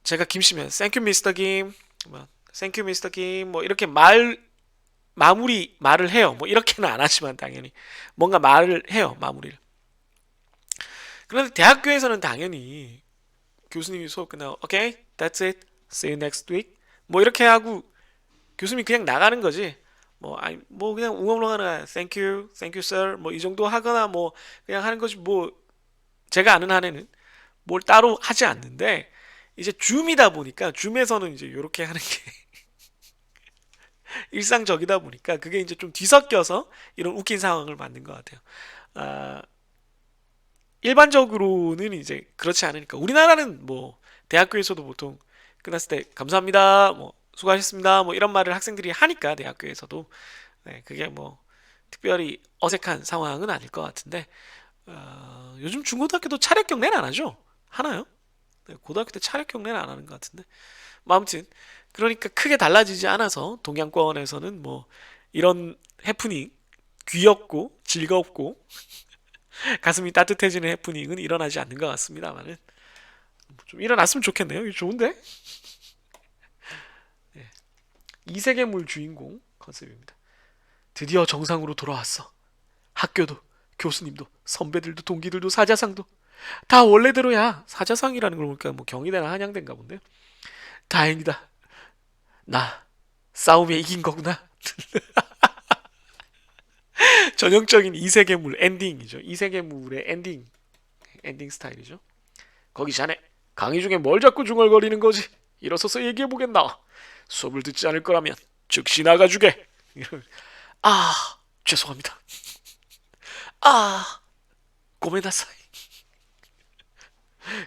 제가 김씨면 thank you Mr. 김 뭐 thank you Mr. 김뭐 이렇게 마무리 말을 해요. 뭐 이렇게는 안 하지만 당연히 뭔가 말을 해요. 마무리를. 그런데 대학교에서는 당연히 교수님이 수업 끝나고 okay, that's it, see you next week 뭐 이렇게 하고 교수님이 그냥 나가는 거지. 뭐 아니 뭐 그냥 웅얼웅얼 thank you, thank you sir 뭐 이 정도 하거나 뭐 그냥 하는 거지 뭐 제가 아는 한에는 뭘 따로 하지 않는데 이제 줌이다 보니까 줌에서는 이제 이렇게 하는 게 일상적이다 보니까 그게 이제 좀 뒤섞여서 이런 웃긴 상황을 만든 것 같아요. 아, 일반적으로는 이제 그렇지 않으니까 우리나라는 뭐 대학교에서도 보통 끝났을 때 감사합니다, 뭐 수고하셨습니다, 뭐 이런 말을 학생들이 하니까 대학교에서도 네, 그게 뭐 특별히 어색한 상황은 아닐 것 같은데 요즘 중고등학교도 차례 경례는 안 하죠? 하나요? 네, 고등학교 때 차례 경례는 안 하는 것 같은데 뭐 아무튼 그러니까 크게 달라지지 않아서 동양권에서는 뭐 이런 해프닝 귀엽고 즐겁고 가슴이 따뜻해지는 해프닝은 일어나지 않는 것 같습니다만은 좀 일어났으면 좋겠네요. 이거 좋은데? 네. 이세계물 주인공 컨셉입니다. 드디어 정상으로 돌아왔어. 학교도 교수님도 선배들도 동기들도 사자상도 다 원래대로야. 사자상이라는 걸 보니까 뭐 경희대나 한양대인가 본데요. 다행이다. 나 싸움에 이긴 거구나. 전형적인 이세계물 엔딩이죠. 이세계물의 엔딩 스타일이죠. 거기 자네 강의 중에 뭘 자꾸 중얼거리는 거지? 일어서서 얘기해 보겠나? 수업을 듣지 않을 거라면 즉시 나가주게. 아 죄송합니다. 아 고메나사이.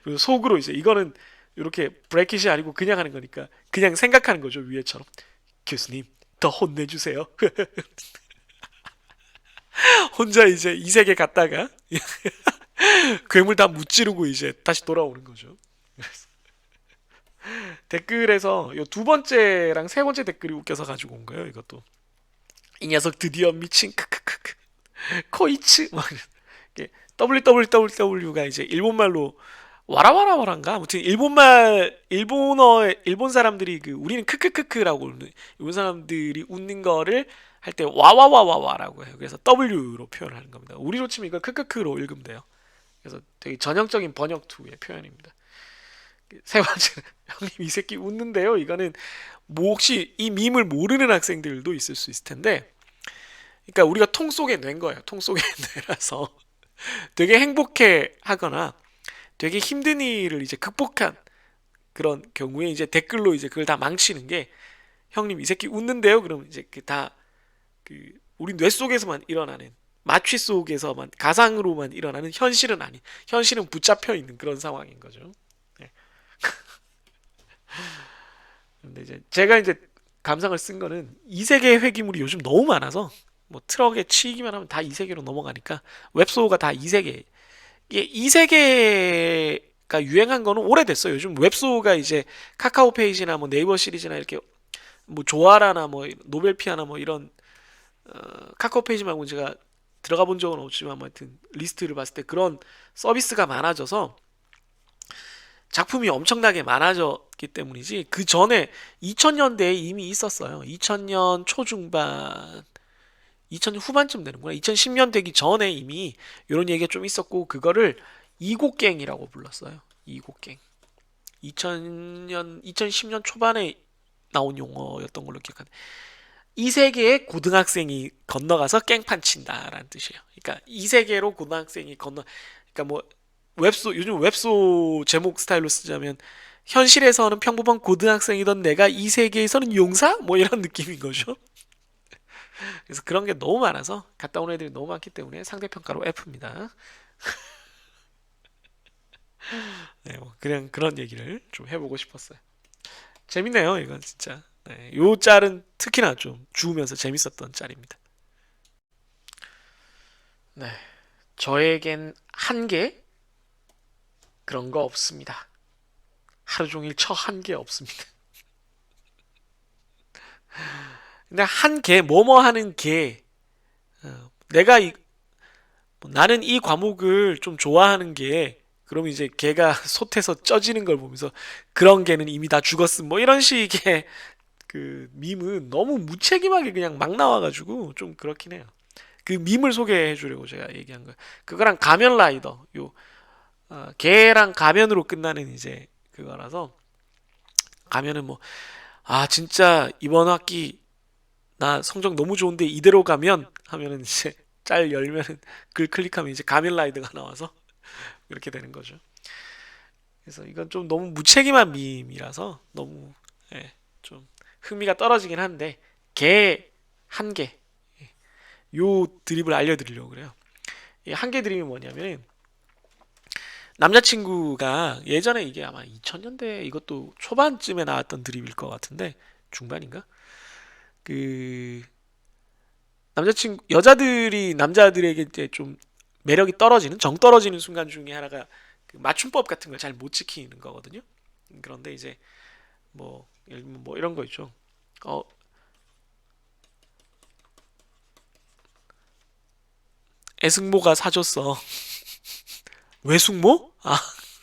그리고 속으로 이제 이거는 이렇게 브레킷이 아니고 그냥 하는 거니까 그냥 생각하는 거죠 위에처럼. 교수님 더 혼내주세요. 혼자 이제 이 세계 갔다가 괴물 다 무찌르고 이제 다시 돌아오는 거죠. 댓글에서 이 두 번째랑 세 번째 댓글이 웃겨서 가지고 온 거예요. 이것도 이 녀석 드디어 미친 크크크크 코이츠 막 WWW가 이제 일본말로 와라와라와란가 아무튼 일본말 일본 사람들이 그 우리는 크크크크라고 웃는 일본 사람들이 웃는 거를 할 때 와와와와와라고 해요. 그래서 W로 표현을 하는 겁니다. 우리로 치면 이걸 크크크로 읽으면 돼요. 그래서 되게 전형적인 번역 투의 표현입니다. 세 번째, 형님 이 새끼 웃는데요. 이거는 뭐 혹시 이 밈을 모르는 학생들도 있을 수 있을 텐데, 그러니까 우리가 통 속에 낸 거예요. 통 속에 내라서 되게 행복해 하거나 되게 힘든 일을 이제 극복한 그런 경우에 이제 댓글로 이제 그걸 다 망치는 게 형님 이 새끼 웃는데요. 그러면 이제 그 우리 뇌 속에서만 일어나는 마취 속에서만 가상으로만 일어나는 현실은 아닌 현실은 붙잡혀 있는 그런 상황인 거죠. 네. 근데 이제 제가 이제 감상을 쓴 거는 이 세계의 회기물이 요즘 너무 많아서 뭐 트럭에 치이기만 하면 다 이 세계로 넘어가니까 웹소가 다 이 세계. 이게 이 세계가 유행한 거는 오래됐어요. 요즘 웹소가 이제 카카오 페이지나 뭐 네이버 시리즈나 이렇게 뭐 조아라나 뭐 노벨피아나 뭐 이런 카카오 페이지 말고 제가 들어가 본 적은 없지만 뭐 하여튼 리스트를 봤을 때 그런 서비스가 많아져서 작품이 엄청나게 많아졌기 때문이지 그 전에 2000년대에 이미 있었어요. 2000년 초중반 2000년 후반쯤 되는구나. 2010년 되기 전에 이미 이런 얘기가 좀 있었고 그거를 이곡갱이라고 불렀어요. 이곡갱. 2000년 2010년 초반에 나온 용어였던 걸로 기억하는데 이 세계에 고등학생이 건너가서 깽판 친다라는 뜻이에요. 그러니까 이 세계로 고등학생이 그러니까 뭐 웹소 요즘 웹소 제목 스타일로 쓰자면 현실에서는 평범한 고등학생이던 내가 이 세계에서는 용사? 뭐 이런 느낌인 거죠. 그래서 그런 게 너무 많아서 갔다 온 애들이 너무 많기 때문에 상대평가로 F입니다. 네, 뭐 그냥 그런 얘기를 좀 해보고 싶었어요. 재밌네요, 이건 진짜. 네, 요 짤은 특히나 좀 주우면서 재밌었던 짤입니다. 네, 저에겐 한계 그런 거 없습니다. 하루 종일 쳐 한 게 없습니다. 근데 한 개, 뭐뭐 하는 개, 내가 뭐 나는 이 과목을 좀 좋아하는 게, 그럼 이제 걔가 솥에서 쪄지는 걸 보면서 그런 개는 이미 다 죽었음. 뭐 이런 식의 그 밈은 너무 무책임하게 그냥 막 나와가지고 좀 그렇긴 해요. 그 밈을 소개해 주려고 제가 얘기한 거예요. 그거랑 가면 라이더, 개랑 가면으로 끝나는 이제 그거라서 가면은 뭐, 아, 진짜 이번 학기 나 성적 너무 좋은데 이대로 가면 하면은 이제 짤 열면은 글 클릭하면 이제 가면 라이더가 나와서 이렇게 되는 거죠. 그래서 이건 좀 너무 무책임한 밈이라서 너무 예, 좀 흥미가 떨어지긴 한데 개 한 개, 요 드립을 알려드리려고 그래요. 이 한 개 드립이 뭐냐면 남자친구가 예전에 이게 아마 2000년대 이것도 초반쯤에 나왔던 드립일 것 같은데 중반인가? 그 여자들이 남자들에게 이제 좀 매력이 떨어지는 정 떨어지는 순간 중에 하나가 그 맞춤법 같은 걸 잘 못 지키는 거거든요. 그런데 이제 뭐 예를 들면 뭐 이런 거 있죠. 어 애승모가 사줬어. 외숙모? 아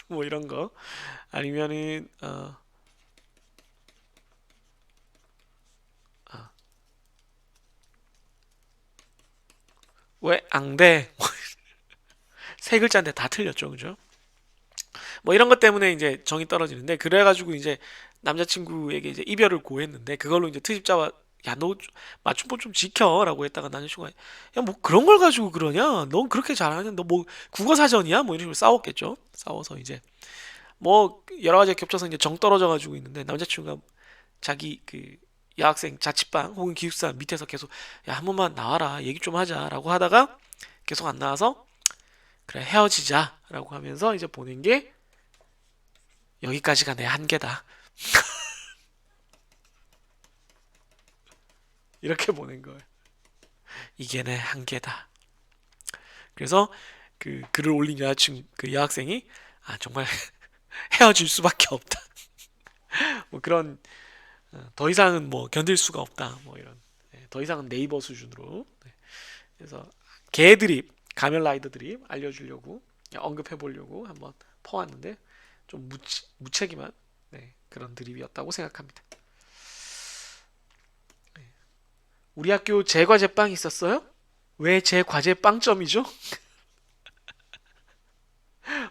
뭐 이런 거 아니면은 아, 왜 앙대 세 글자인데 다 틀렸죠, 그죠? 뭐 이런 것 때문에 이제 정이 떨어지는데 그래가지고 이제 남자친구에게 이제 이별을 고했는데 그걸로 이제 트집잡아 야 너 맞춤법 좀 지켜라고 했다가 남자친구가 야 뭐 그런 걸 가지고 그러냐 넌 그렇게 잘하냐 너 뭐 국어 사전이야 뭐 이런 식으로 싸웠겠죠 싸워서 이제 뭐 여러 가지 겹쳐서 이제 정 떨어져 가지고 있는데 남자친구가 자기 그 여학생 자취방 혹은 기숙사 밑에서 계속 야 한 번만 나와라 얘기 좀 하자라고 하다가 계속 안 나와서 그래 헤어지자라고 하면서 이제 보낸 게 여기까지가 내 한계다. 이렇게 보낸 거예요. 이게 내 한계다. 그래서 그 글을 올린 여자친구 그 여학생이 아 정말 헤어질 수밖에 없다. 뭐 그런 더 이상은 뭐 견딜 수가 없다. 뭐 이런 더 이상은 네이버 수준으로. 그래서 개 드립 가면 라이더 드립 알려주려고 언급해 보려고 한번 퍼왔는데 좀 무책임한 네, 그런 드립이었다고 생각합니다. 우리 학교 제과제 빵 있었어요? 왜 제 과제 빵점이죠?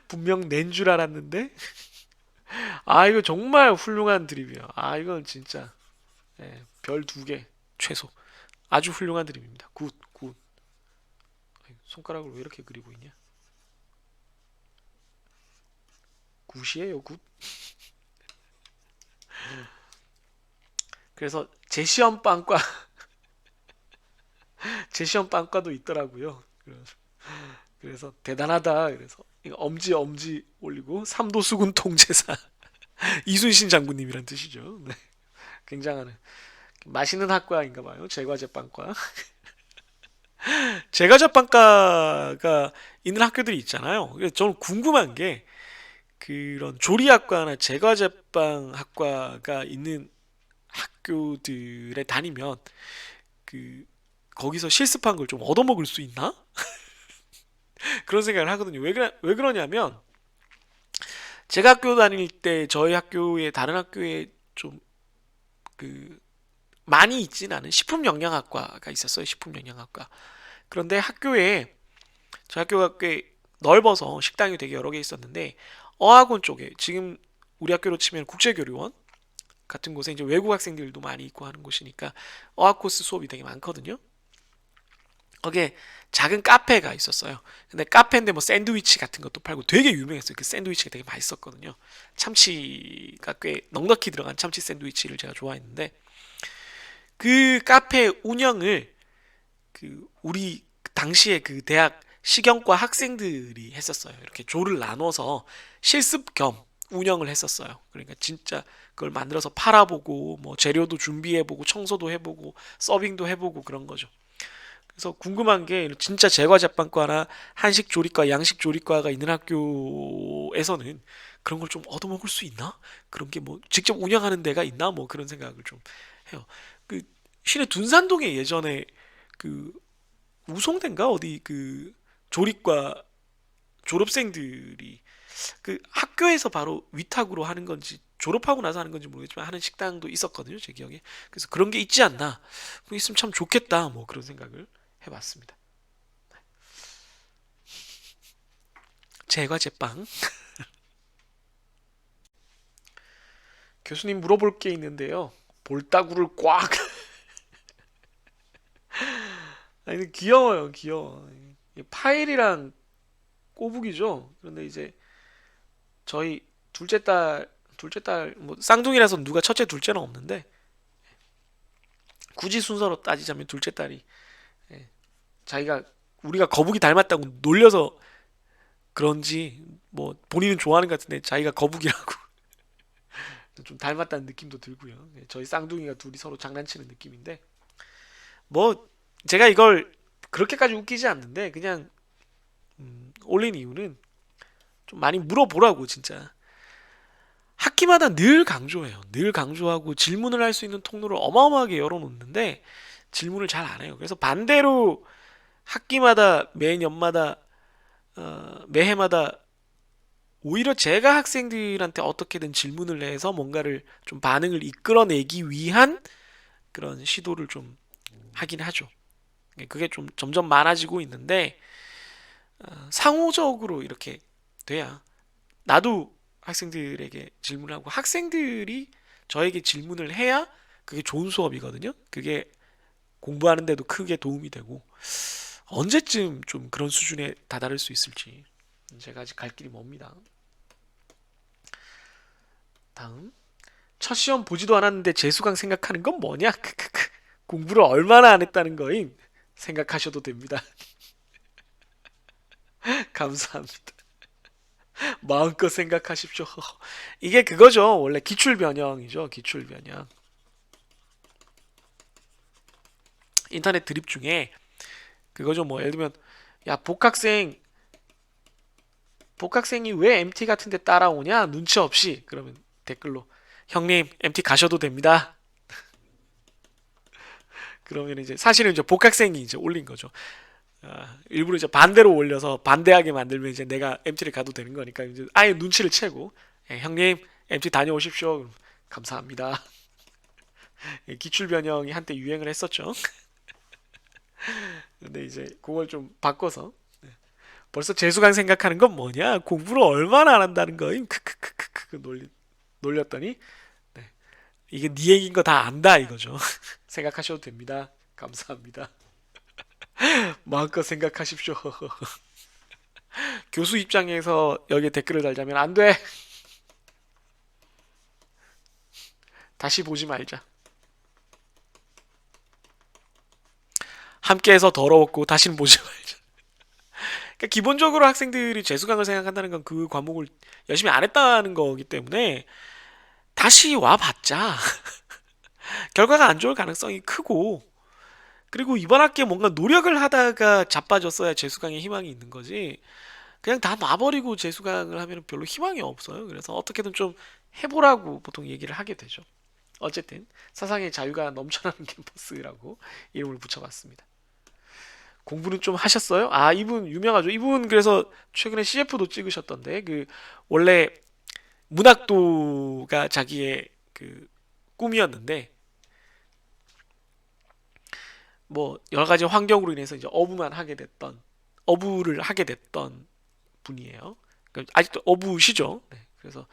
분명 낸 줄 알았는데. 아 이거 정말 훌륭한 드립이에요. 아 이건 진짜 예, 별 2개 최소. 아주 훌륭한 드립입니다. 굿, 굿. 손가락을 왜 이렇게 그리고 있냐? 굿이에요, 굿. 그래서 제 시험 빵과 제 시험 빵과도 있더라고요. 그래서 대단하다. 그래서 이거 엄지 올리고 삼도수군 통제사 이순신 장군님이란 뜻이죠. 네, 굉장한 맛있는 학과인가 봐요. 제과제 빵과. 제과제 빵과가 있는 학교들이 있잖아요. 그래서 저는 궁금한 게 그런 조리학과나 제과제빵 학과가 있는 학교들에 다니면 그 거기서 실습한 걸 좀 얻어먹을 수 있나? 그런 생각을 하거든요. 왜 그러냐면 제가 학교 다닐 때 저희 학교에 다른 학교에 좀 그 많이 있진 않은 식품영양학과가 있었어요. 식품영양학과. 그런데 학교에 저희 학교가 꽤 넓어서 식당이 되게 여러 개 있었는데 어학원 쪽에 지금 우리 학교로 치면 국제교류원 같은 곳에 이제 외국 학생들도 많이 있고 하는 곳이니까 어학 코스 수업이 되게 많거든요. 거기에 작은 카페가 있었어요. 근데 카페인데 뭐 샌드위치 같은 것도 팔고 되게 유명했어요. 그 샌드위치가 되게 맛있었거든요. 참치가 꽤 넉넉히 들어간 참치 샌드위치를 제가 좋아했는데 그 카페 운영을 그 우리 당시에 그 대학 식영과 학생들이 했었어요. 이렇게 조를 나눠서 실습 겸 운영을 했었어요. 그러니까 진짜 그걸 만들어서 팔아보고 뭐 재료도 준비해보고 청소도 해보고 서빙도 해보고 그런 거죠. 그래서 궁금한 게 진짜 제과제빵과나 한식조리과, 양식조리과가 있는 학교에서는 그런 걸 좀 얻어먹을 수 있나? 그런 게 뭐 직접 운영하는 데가 있나? 뭐 그런 생각을 좀 해요. 그 시내 둔산동에 예전에 그 우송대인가 어디 그 조리과 졸업생들이 그 학교에서 바로 위탁으로 하는 건지 졸업하고 나서 하는 건지 모르겠지만 하는 식당도 있었거든요, 제 기억에. 그래서 그런 게 있지 않나? 그거 있으면 참 좋겠다. 뭐 그런 생각을 해봤습니다. 제과 제빵. 교수님 물어볼 게 있는데요. 볼따구를 꽉. 아니 귀여워요, 귀여워. 파일이랑 꼬북이죠. 그런데 이제 저희 둘째 딸 뭐 쌍둥이라서 누가 첫째 둘째는 없는데 굳이 순서로 따지자면 둘째 딸이 예, 자기가 우리가 거북이 닮았다고 놀려서 그런지 뭐 본인은 좋아하는 것 같은데 자기가 거북이라고 좀 닮았다는 느낌도 들고요. 예, 저희 쌍둥이가 둘이 서로 장난치는 느낌인데 뭐 제가 이걸 그렇게까지 웃기지 않는데 그냥 올린 이유는 좀 많이 물어보라고 진짜 학기마다 늘 강조해요. 늘 강조하고 질문을 할 수 있는 통로를 어마어마하게 열어놓는데 질문을 잘 안 해요. 그래서 반대로 학기마다 매년마다 매해마다 오히려 제가 학생들한테 어떻게든 질문을 해서 뭔가를 좀 반응을 이끌어내기 위한 그런 시도를 좀 하긴 하죠. 그게 좀 점점 많아지고 있는데 상호적으로 이렇게 돼야 나도 학생들에게 질문을 하고 학생들이 저에게 질문을 해야 그게 좋은 수업이거든요. 그게 공부하는데도 크게 도움이 되고 언제쯤 좀 그런 수준에 다다를 수 있을지 제가 아직 갈 길이 멉니다. 다음 첫 시험 보지도 않았는데 재수강 생각하는 건 뭐냐? 크크크. 공부를 얼마나 안 했다는 거임? 생각하셔도 됩니다. 감사합니다. 마음껏 생각하십시오. 이게 그거죠. 원래 기출 변형이죠. 기출 변형. 인터넷 드립 중에 그거죠. 뭐 예를 들면 야 복학생이 왜 MT 같은 데 따라오냐? 눈치 없이 그러면 댓글로 형님 MT 가셔도 됩니다. 그러면 이제 사실은 이제 복학생이 이제 올린 거죠. 일부러 이제 반대로 올려서 반대하게 만들면 이제 내가 MT를 가도 되는 거니까 이제 아예 눈치를 채고 예, 형님 MT 다녀오십시오. 그럼 감사합니다. 예, 기출 변형이 한때 유행을 했었죠. 근데 이제 그걸 좀 바꿔서 벌써 재수강 생각하는 건 뭐냐? 공부를 얼마나 안 한다는 거임? 크크크크크 놀렸더니 네, 이게 네 얘기인 거 다 안다 이거죠. 생각하셔도 됩니다. 감사합니다. 마음껏 생각하십시오. 교수 입장에서 여기에 댓글을 달자면 안 돼. 다시 보지 말자. 함께해서 더러웠고 다시는 보지 말자. 그러니까 기본적으로 학생들이 재수강을 생각한다는 건 그 과목을 열심히 안 했다는 거기 때문에 다시 와봤자 결과가 안 좋을 가능성이 크고 그리고 이번 학기에 뭔가 노력을 하다가 자빠졌어야 재수강에 희망이 있는 거지. 그냥 다 놔버리고 재수강을 하면 별로 희망이 없어요. 그래서 어떻게든 좀 해보라고 보통 얘기를 하게 되죠. 어쨌든 사상의 자유가 넘쳐나는 캠퍼스라고 이름을 붙여봤습니다. 공부는 좀 하셨어요? 아, 이분 유명하죠. 이분 그래서 최근에 CF도 찍으셨던데 그 원래 문학도가 자기의 그 꿈이었는데 뭐 여러 가지 환경으로 인해서 이제 어부를 하게 됐던 분이에요. 그러니까 아직도 어부시죠. 네, 그래서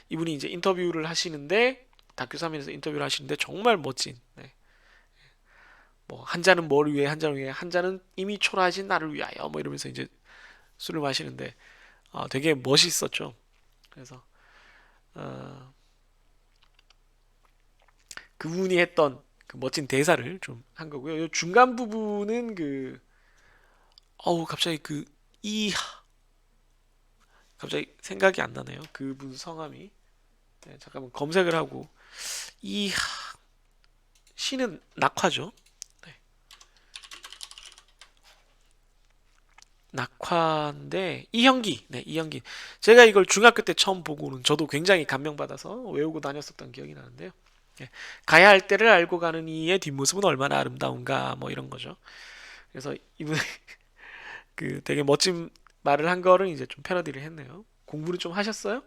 이분이 이제 인터뷰를 하시는데 다큐 3에서 인터뷰를 하시는데 정말 멋진 네, 뭐 한 잔은 뭘 위해 한 잔을 위해 한 잔은 이미 초라해진 나를 위하여 뭐 이러면서 이제 술을 마시는데 되게 멋있었죠. 그래서 어, 그분이 했던 그 멋진 대사를 좀 한 거고요. 요 중간 부분은 그 갑자기 이 갑자기 생각이 안 나네요. 그분 성함이 네, 잠깐만 검색을 하고 이 시는 낙화죠. 네, 낙화인데 이형기, 네 이형기. 제가 이걸 중학교 때 처음 보고는 저도 굉장히 감명받아서 외우고 다녔었던 기억이 나는데요. 예, 가야 할 때를 알고 가는 이의 뒷모습은 얼마나 아름다운가 뭐 이런 거죠. 그래서 이분 그 되게 멋진 말을 한 거를 이제 좀 패러디를 했네요. 공부를 좀 하셨어요?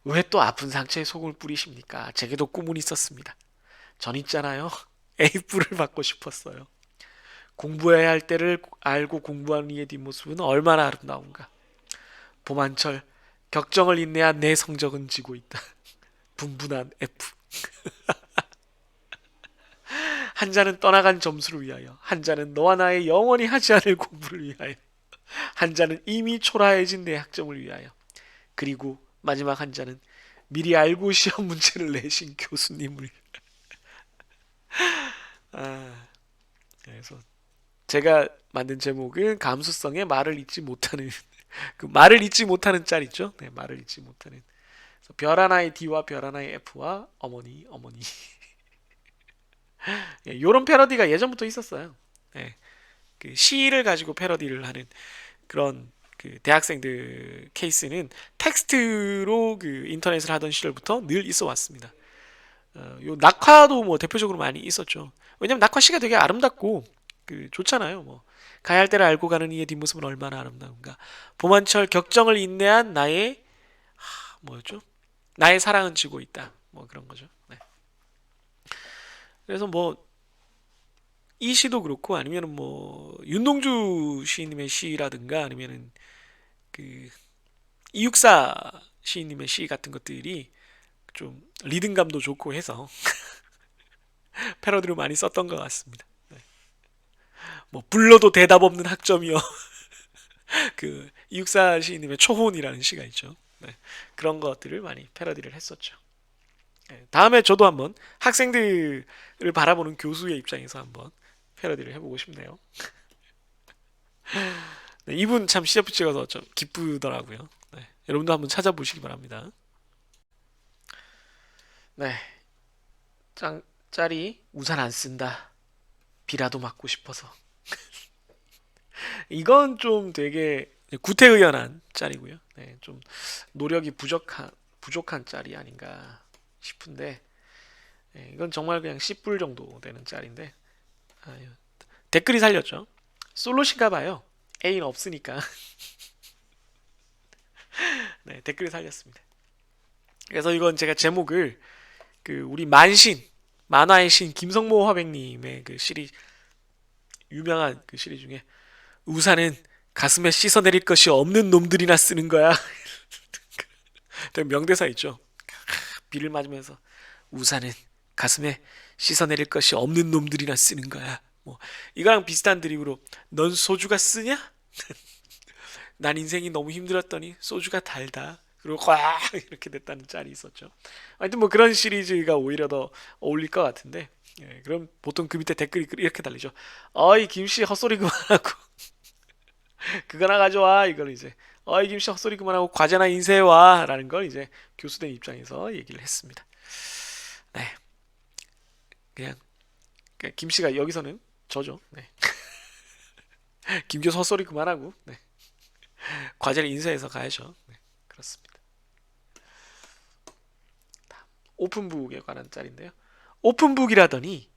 왜 또 아픈 상처에 속을 뿌리십니까? 제게도 꿈은 있었습니다. 전 있잖아요. A뿔을 받고 싶었어요. 공부해야 할 때를 알고 공부하는 이의 뒷모습은 얼마나 아름다운가. 봄한철 격정을 인내한 내 성적은 지고 있다. 분분한 F. 한 자는 떠나간 점수를 위하여, 한 자는 너와 나의 영원히 하지 않을 공부를 위하여, 한 자는 이미 초라해진 내 학점을 위하여, 그리고 마지막 한 자는 미리 알고 시험 문제를 내신 교수님을. 아, 그래서 제가 만든 제목은 감수성의 말을 잊지 못하는 그 말을 잊지 못하는 짤 있죠? 네, 말을 잊지 못하는. 그래서 별 하나의 D와 별 하나의 F와 어머니 어머니. 예, 요런 패러디가 예전부터 있었어요. 예, 그 시를 가지고 패러디를 하는 그런 그 대학생들 케이스는 텍스트로 그 인터넷을 하던 시절부터 늘 있어 왔습니다. 요 낙화도 뭐 대표적으로 많이 있었죠. 왜냐면 낙화 시가 되게 아름답고 그 좋잖아요. 뭐 가야 할 때를 알고 가는 이의 뒷모습은 얼마나 아름다운가. 봄한철 격정을 인내한 나의 뭐였죠? 나의 사랑은 지고 있다. 뭐 그런 거죠. 네. 그래서 뭐 이 시도 그렇고 아니면은 뭐 윤동주 시인님의 시라든가 아니면은 그 이육사 시인님의 시 같은 것들이 좀 리듬감도 좋고 해서 패러디로 많이 썼던 것 같습니다. 네. 뭐 불러도 대답 없는 학점이요. 그 이육사 시인님의 초혼이라는 시가 있죠. 네. 그런 것들을 많이 패러디를 했었죠. 네. 다음에 저도 한번 학생들을 바라보는 교수의 입장에서 한번 패러디를 해보고 싶네요. 네, 이분 참 CF 찍어서 좀 기쁘더라고요. 네, 여러분도 한번 찾아보시기 바랍니다. 네, 짤이 우산 안 쓴다. 비라도 맞고 싶어서. 이건 좀 되게 구태의연한 짤이고요. 네, 좀 노력이 부족한 짤이 아닌가 싶은데 네, 이건 정말 그냥 10불 정도 되는 짤인데 댓글이 살렸죠. 솔로신가 봐요. 애인 없으니까. 네, 댓글에 살렸습니다. 그래서 이건 제가 제목을 그 우리 만신 만화의 신 김성모 화백님의 그 시리 유명한 그 시리 중에 우산은 가슴에 씻어내릴 것이 없는 놈들이나 쓰는 거야. 되게 명대사 있죠. 비를 맞으면서 우산은 가슴에 씻어내릴 것이 없는 놈들이나 쓰는 거야. 뭐 이거랑 비슷한 드립으로 넌 소주가 쓰냐? 난 인생이 너무 힘들었더니 소주가 달다. 그리고 꽉 이렇게 됐다는 짤이 있었죠. 하여튼 뭐 그런 시리즈가 오히려 더 어울릴 것 같은데. 예, 그럼 보통 그 밑에 댓글이 이렇게 달리죠. 어이 김씨 헛소리 그만하고 그거나 가져와. 이걸 이제 어이 김씨 헛소리 그만하고 과제나 인쇄해와 라는 걸 이제 교수된 입장에서 얘기를 했습니다. 네, 그냥 김씨가 여기서는 저죠. 네. 김 교수 헛소리 그만하고 네. 과제를 인쇄해서 가야죠. 네, 그렇습니다. 오픈북에 관한 짤인데요. 오픈북이라더니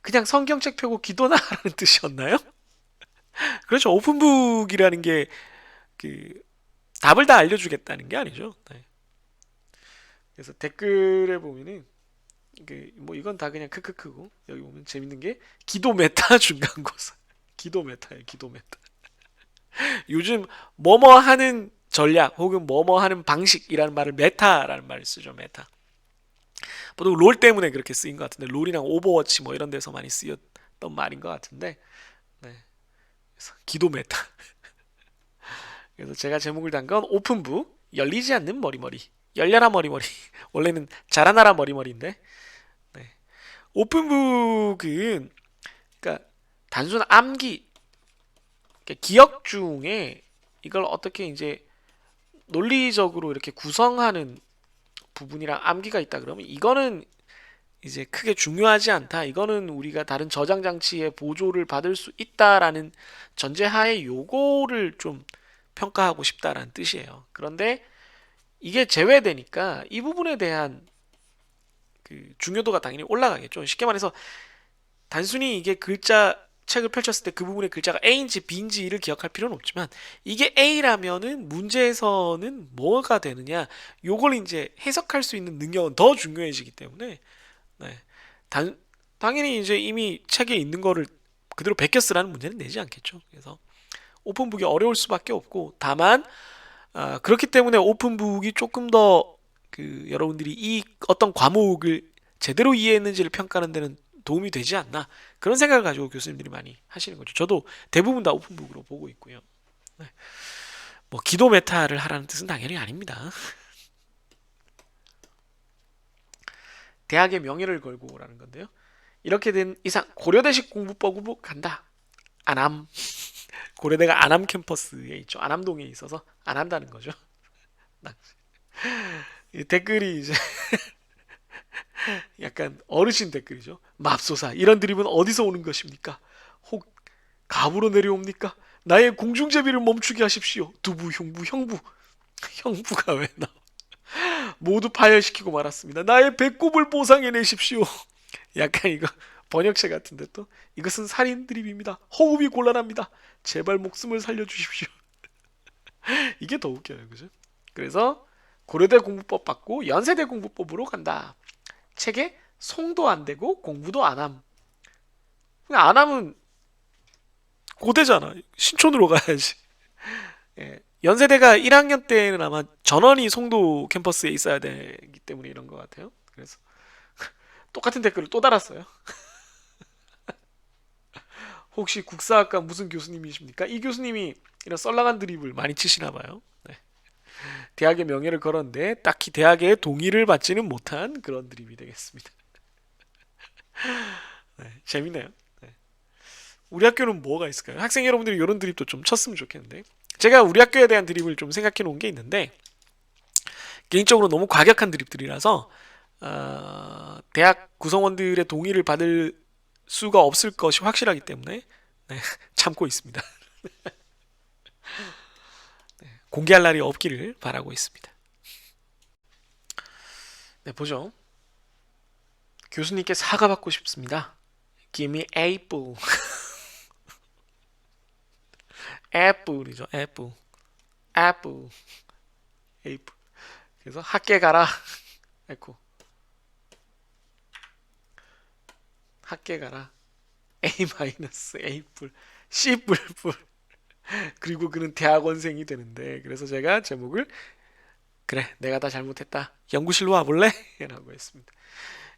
그냥 성경책 펴고 기도나 하라는 뜻이었나요? 그렇죠. 오픈북이라는 게 그 답을 다 알려주겠다는 게 아니죠. 네. 그래서 댓글에 보면은 그 뭐 이건 다 그냥 크크크고 여기 보면 재밌는 게 기도 메타 중간고사. 기도 메타예요. 기도 메타. 요즘 뭐뭐 하는 전략 혹은 뭐뭐 하는 방식이라는 말을 메타라는 말을 쓰죠. 메타. 보통 롤 때문에 그렇게 쓰인 것 같은데 롤이랑 오버워치 뭐 이런 데서 많이 쓰였던 말인 것 같은데 네. 그래서 기도 메타. 그래서 제가 제목을 단 건 오픈북 열리지 않는 머리머리 열려라 머리머리 원래는 자라나라 머리머리인데 네. 오픈북은 그러니까 단순 암기 그러니까 기억 중에 이걸 어떻게 이제 논리적으로 이렇게 구성하는 부분이랑 암기가 있다 그러면 이거는 이제 크게 중요하지 않다. 이거는 우리가 다른 저장 장치의 보조를 받을 수 있다라는 전제하에 요거를 좀 평가하고 싶다라는 뜻이에요. 그런데 이게 제외되니까 이 부분에 대한 그 중요도가 당연히 올라가겠죠. 쉽게 말해서 단순히 이게 글자 책을 펼쳤을 때 그 부분의 글자가 A인지 B인지를 기억할 필요는 없지만 이게 A라면은 문제에서는 뭐가 되느냐 요걸 이제 해석할 수 있는 능력은 더 중요해지기 때문에 네. 당연히 이제 이미 책에 있는 거를 그대로 베껴 쓰라는 문제는 내지 않겠죠. 그래서 오픈북이 어려울 수밖에 없고 다만 그렇기 때문에 오픈북이 조금 더 그 여러분들이 이 어떤 과목을 제대로 이해했는지를 평가하는 데는 도움이 되지 않나 그런 생각을 가지고 교수님들이 많이 하시는 거죠. 저도 대부분 다 오픈북으로 보고 있고요. 네. 뭐 기도 메타를 하라는 뜻은 당연히 아닙니다. 대학의 명예를 걸고라는 건데요. 이렇게 된 이상 고려대식 공부법으로 간다. 안암. 고려대가 안암 캠퍼스에 있죠. 안암동에 있어서 안 한다는 거죠. 이 댓글이 이제 약간 어르신 댓글이죠. 맙소사 이런 드립은 어디서 오는 것입니까? 혹 갑으로 내려옵니까? 나의 공중제비를 멈추게 하십시오. 두부 흉부 형부 형부가 왜 나? 모두 파열시키고 말았습니다. 나의 배꼽을 보상해 내십시오. 약간 이거 번역체 같은데 또 이것은 살인 드립입니다. 호흡이 곤란합니다. 제발 목숨을 살려주십시오. 이게 더 웃겨요, 그죠? 그래서 고려대 공부법 받고 연세대 공부법으로 간다. 책에 송도 안 되고 공부도 안 함. 그냥 안 하면 고대잖아. 신촌으로 가야지. 예. 연세대가 1학년 때는 아마 전원이 송도 캠퍼스에 있어야 되기 때문에 이런 것 같아요. 그래서 똑같은 댓글을 또 달았어요. 혹시 국사학과 무슨 교수님이십니까? 이 교수님이 이런 썰렁한 드립을 많이 치시나 봐요. 네. 대학의 명예를 걸었는데 딱히 대학의 동의를 받지는 못한 그런 드립이 되겠습니다. 네, 재밌네요. 네. 우리 학교는 뭐가 있을까요? 학생 여러분들이 이런 드립도 좀 쳤으면 좋겠는데 제가 우리 학교에 대한 드립을 좀 생각해 놓은 게 있는데 개인적으로 너무 과격한 드립들이라서 대학 구성원들의 동의를 받을 수가 없을 것이 확실하기 때문에 네, 참고 있습니다. 공개할 날이 없기를 바라고 있습니다. 네, 보죠. 교수님께 사과받고 싶습니다. Give me apple. 애플이죠. 애플. 애플. 애플. 그래서 학계 가라. 에코. 학계 가라. A 마이너스 A 뿔. C 뿔뿔. 그리고 그는 대학원생이 되는데 그래서 제가 제목을 그래 내가 다 잘못했다. 연구실로 와볼래? 라고 했습니다.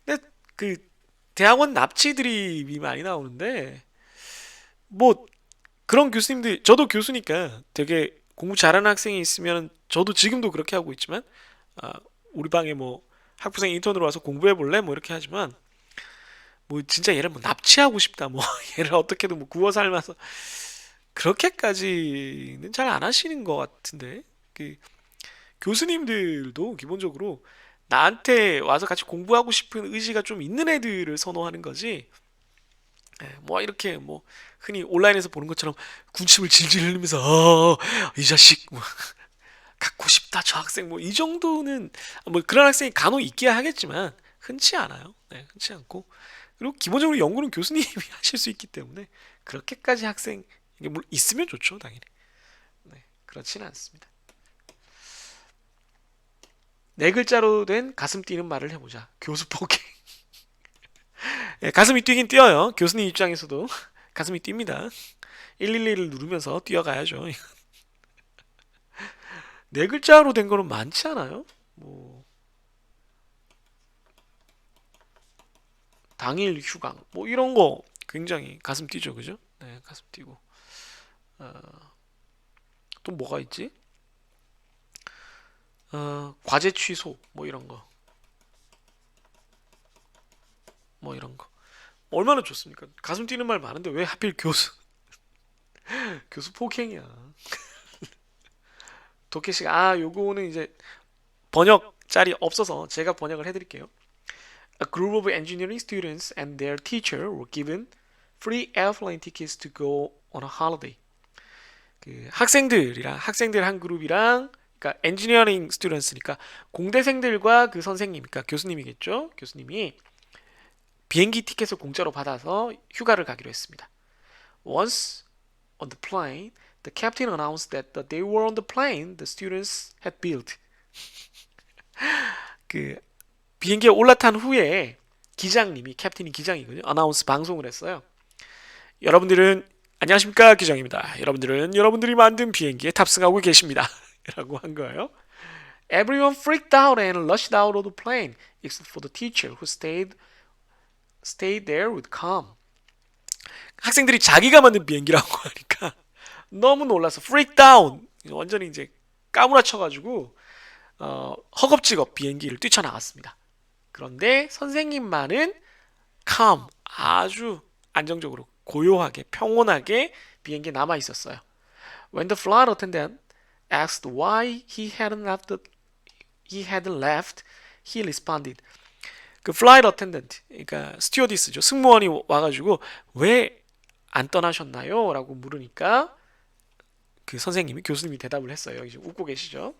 근데 그 대학원 납치 드립이 많이 나오는데 뭐 그런 교수님들 저도 교수니까 되게 공부 잘하는 학생이 있으면 저도 지금도 그렇게 하고 있지만 아, 우리 방에 뭐 학부생 인턴으로 와서 공부해 볼래? 뭐 이렇게 하지만 뭐 진짜 얘를 뭐 납치하고 싶다 뭐 얘를 어떻게든 뭐 구워 삶아서 그렇게까지는 잘 안 하시는 것 같은데 그 교수님들도 기본적으로 나한테 와서 같이 공부하고 싶은 의지가 좀 있는 애들을 선호하는 거지. 예, 뭐 이렇게 뭐 흔히 온라인에서 보는 것처럼 군침을 질질 흘리면서 이 자식 뭐 갖고 싶다 저 학생 뭐 이 정도는 뭐 그런 학생이 간혹 있기야 하겠지만 흔치 않아요. 네, 흔치 않고 그리고 기본적으로 연구는 교수님이 하실 수 있기 때문에 그렇게까지 학생 이게 물 있으면 좋죠 당연히. 네, 그렇지는 않습니다. 네 글자로 된 가슴 뛰는 말을 해보자. 교수 폭행. 예, 가슴이 뛰긴 뛰어요. 교수님 입장에서도 가슴이 뜁니다. 112를 누르면서 뛰어가야죠. 네 글자로 된 거는 많지 않아요? 뭐 당일 휴강 뭐 이런 거 굉장히 가슴 뛰죠, 그죠? 네, 가슴 뛰고 또 뭐가 있지? 과제 취소 뭐 이런 거, 뭐 이런 거 얼마나 좋습니까? 가슴 뛰는 말 많은데 왜 하필 교수 교수 폭행이야? 도케시가 요거는 이제 번역 짤이 없어서 제가 번역을 해드릴게요. A group of engineering students and their teacher were given free airplane tickets to go on a holiday. 그 학생들 한 그룹이랑 그러니까 엔지니어링 스튜던스니까 공대생들과 그 선생님, 그러니까 교수님이겠죠? 교수님이 비행기 티켓을 공짜로 받아서 휴가를 가기로 했습니다. Once on the plane, the captain announced that the day were on the plane the students had built. 그 비행기에 올라탄 후에 기장님이 캡틴이 기장이거든요. 어나운스 방송을 했어요. 여러분들은 안녕하십니까 기장입니다. 여러분들은 여러분들이 만든 비행기에 탑승하고 계십니다. 라고 한 거예요. Everyone freaked out and rushed out of the plane, except for the teacher who stayed there with calm. 학생들이 자기가 만든 비행기라고 하니까 너무 놀라서 freaked out, 완전히 이제 까무라쳐가지고 허겁지겁 비행기를 뛰쳐나갔습니다. 그런데 선생님만은 calm, 아주 안정적으로 고요하게 평온하게 비행기에 남아 있었어요. When the flight attendant asked why he hadn't left, he responded. 그 flight attendant, 그러니까 스튜어디스죠. 승무원이 와가지고 왜 안 떠나셨나요? 라고 물으니까 그 선생님이 교수님이 대답을 했어요. 이제 웃고 계시죠?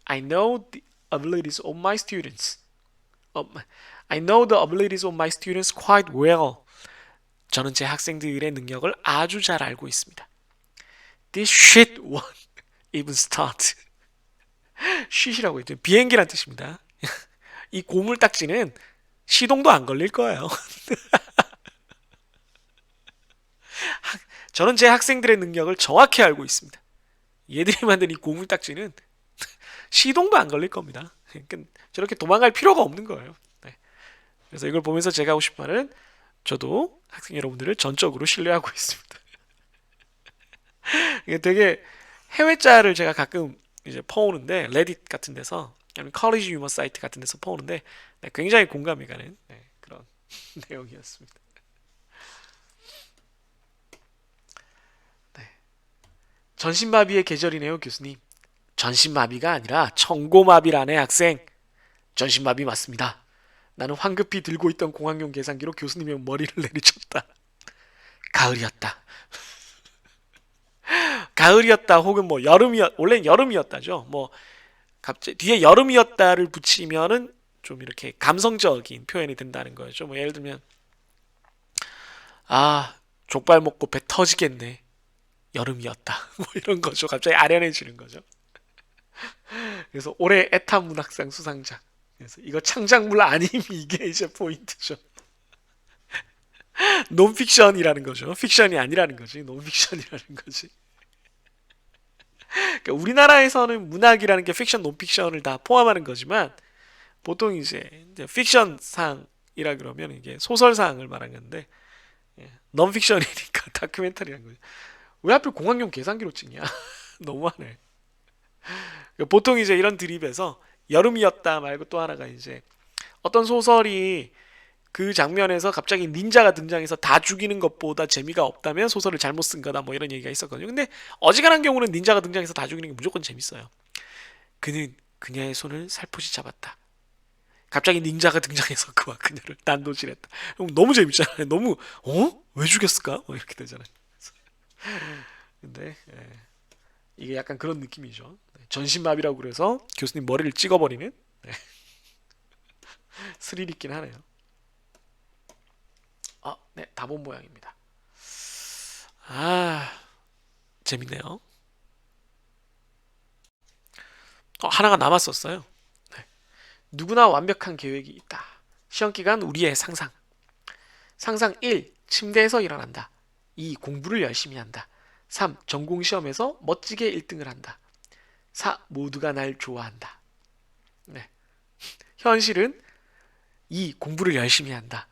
I know the abilities of my students. I know the abilities of my students quite well. 저는 제 학생들의 능력을 아주 잘 알고 있습니다. This shit won't even start. shit이라고 했죠. 비행기란 뜻입니다. 이 고물딱지는 시동도 안 걸릴 거예요. 저는 제 학생들의 능력을 정확히 알고 있습니다. 얘들이 만든 이 고물딱지는 시동도 안 걸릴 겁니다. 그러니까 저렇게 도망갈 필요가 없는 거예요. 네. 그래서 이걸 보면서 제가 하고 싶은 말은 저도 학생 여러분들을 전적으로 신뢰하고 있습니다. 이게 되게 해외짤을 제가 가끔 이제 퍼오는데 레딧 같은 데서 아니면 컬리지 유머 사이트 같은 데서 퍼오는데 네, 굉장히 공감이 가는 네, 그런 내용이었습니다. 네. 전신마비의 계절이네요, 교수님. 전신마비가 아니라 청고마비라네, 학생. 전신마비 맞습니다. 나는 황급히 들고 있던 공학용 계산기로 교수님의 머리를 내리쳤다. 가을이었다. 가을이었다 혹은 뭐 원래는 여름이었다죠. 뭐 갑자기 뒤에 여름이었다를 붙이면은 좀 이렇게 감성적인 표현이 된다는 거죠. 뭐 예를 들면 족발 먹고 배 터지겠네. 여름이었다. 뭐 이런 거죠. 갑자기 아련해지는 거죠. 그래서 올해 에타 문학상 수상작. 그래서 이거 창작물 아님 이게 이제 포인트죠. 논픽션이라는 거죠. 픽션이 아니라는 거지. 논픽션이라는 거지. 그러니까 우리나라에서는 문학이라는 게 픽션, 논픽션을 다 포함하는 거지만 보통 이제 픽션상이라 그러면 이게 소설상을 말하는 건데 논픽션이니까 다큐멘터리라는 거죠. 왜 하필 공학용 계산기로 찍냐? 너무하네. 그러니까 보통 이제 이런 드립에서 여름이었다 말고 또 하나가 이제 어떤 소설이 그 장면에서 갑자기 닌자가 등장해서 다 죽이는 것보다 재미가 없다면 소설을 잘못 쓴 거다 뭐 이런 얘기가 있었거든요. 근데 어지간한 경우는 닌자가 등장해서 다 죽이는 게 무조건 재밌어요. 그는 그녀의 손을 살포시 잡았다. 갑자기 닌자가 등장해서 그와 그녀를 난도질했다. 너무 재밌잖아요. 너무 왜 죽였을까? 뭐 이렇게 되잖아요. 근데 이게 약간 그런 느낌이죠. 전신마비라고 그래서 교수님 머리를 찍어버리는 스릴 있긴 하네요. 네, 다 본 모양입니다. 아, 재밌네요. 하나가 남았었어요. 네. 누구나 완벽한 계획이 있다. 시험 기간 우리의 상상. 상상 1. 침대에서 일어난다. 2. 공부를 열심히 한다. 3. 전공 시험에서 멋지게 1등을 한다. 4. 모두가 날 좋아한다. 네. 현실은 2. 공부를 열심히 한다.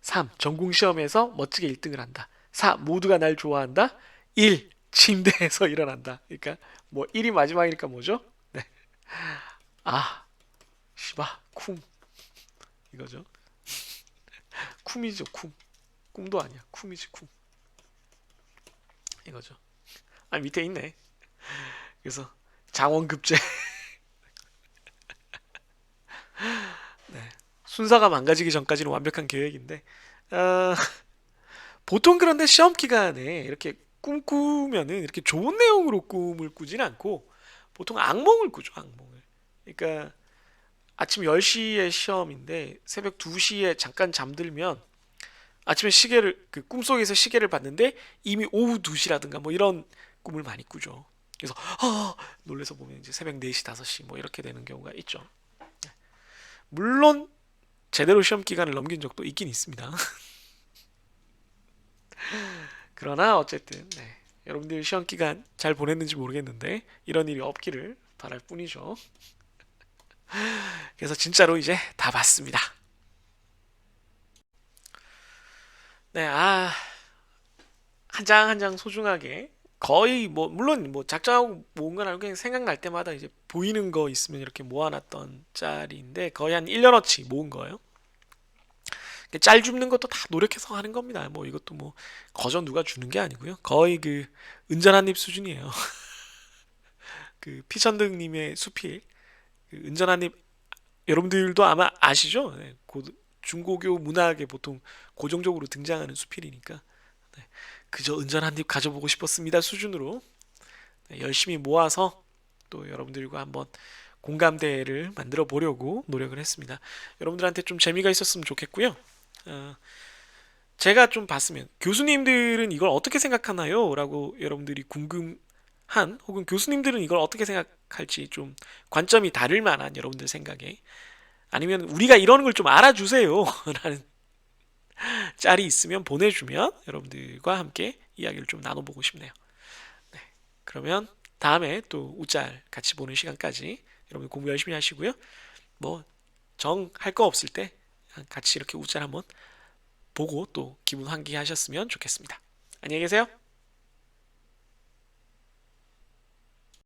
3. 전공 시험에서 멋지게 1등을 한다. 4. 모두가 날 좋아한다. 1. 침대에서 일어난다. 그러니까 뭐 1이 마지막이니까 뭐죠? 네. 아, 시바, 쿰 이거죠. 쿰이죠, 쿰. 꿈도 아니야. 쿰이지, 쿰. 이거죠. 아, 밑에 있네. 그래서 장원급제. 네. 순서가 망가지기 전까지는 완벽한 계획인데 어, 보통 그런데 시험 기간에 이렇게 꿈 꾸면은 이렇게 좋은 내용으로 꿈을 꾸진 않고 보통 악몽을 꾸죠, 악몽을. 그러니까 아침 10시에 시험인데 새벽 2시에 잠깐 잠들면 아침에 시계를 그 꿈속에서 시계를 봤는데 이미 오후 2시라든가 뭐 이런 꿈을 많이 꾸죠. 그래서 놀래서 보면 이제 새벽 4시, 5시 뭐 이렇게 되는 경우가 있죠. 물론 제대로 시험 기간을 넘긴 적도 있긴 있습니다. 그러나 어쨌든 여러분들 시험 기간 잘 보냈는지 모르겠는데 이런 일이 없기를 바랄 뿐이죠. 그래서 진짜로 이제 다 봤습니다. 네, 한 장 한 장 소중하게 거의 뭐 물론 뭐 작정하고 모은 건 아니고 그냥 생각날 때마다 이제 보이는 거 있으면 이렇게 모아놨던 짤인데 거의 한 1년어치 모은 거예요. 짤 줍는 것도 다 노력해서 하는 겁니다. 뭐 이것도 뭐 거저 누가 주는 게 아니고요. 거의 그 은전 한입 수준이에요. 그 피천등님의 수필 그 은전 한입 여러분들도 아마 아시죠? 네, 중고교 문학에 보통 고정적으로 등장하는 수필이니까 그저 은전 한입 가져보고 싶었습니다 수준으로 열심히 모아서 또 여러분들과 한번 공감대를 만들어 보려고 노력을 했습니다. 여러분들한테 좀 재미가 있었으면 좋겠고요. 어, 제가 좀 봤으면 교수님들은 이걸 어떻게 생각하나요? 라고 여러분들이 궁금한 혹은 교수님들은 이걸 어떻게 생각할지 좀 관점이 다를 만한 여러분들 생각에 아니면 우리가 이러는 걸 좀 알아주세요 라는 짤이 있으면 보내주면 여러분들과 함께 이야기를 좀 나눠보고 싶네요. 네, 그러면 다음에 또 우짤 같이 보는 시간까지 여러분 공부 열심히 하시고요. 뭐 정 할 거 없을 때 같이 이렇게 우짤 한번 보고 또 기분 환기하셨으면 좋겠습니다. 안녕히 계세요.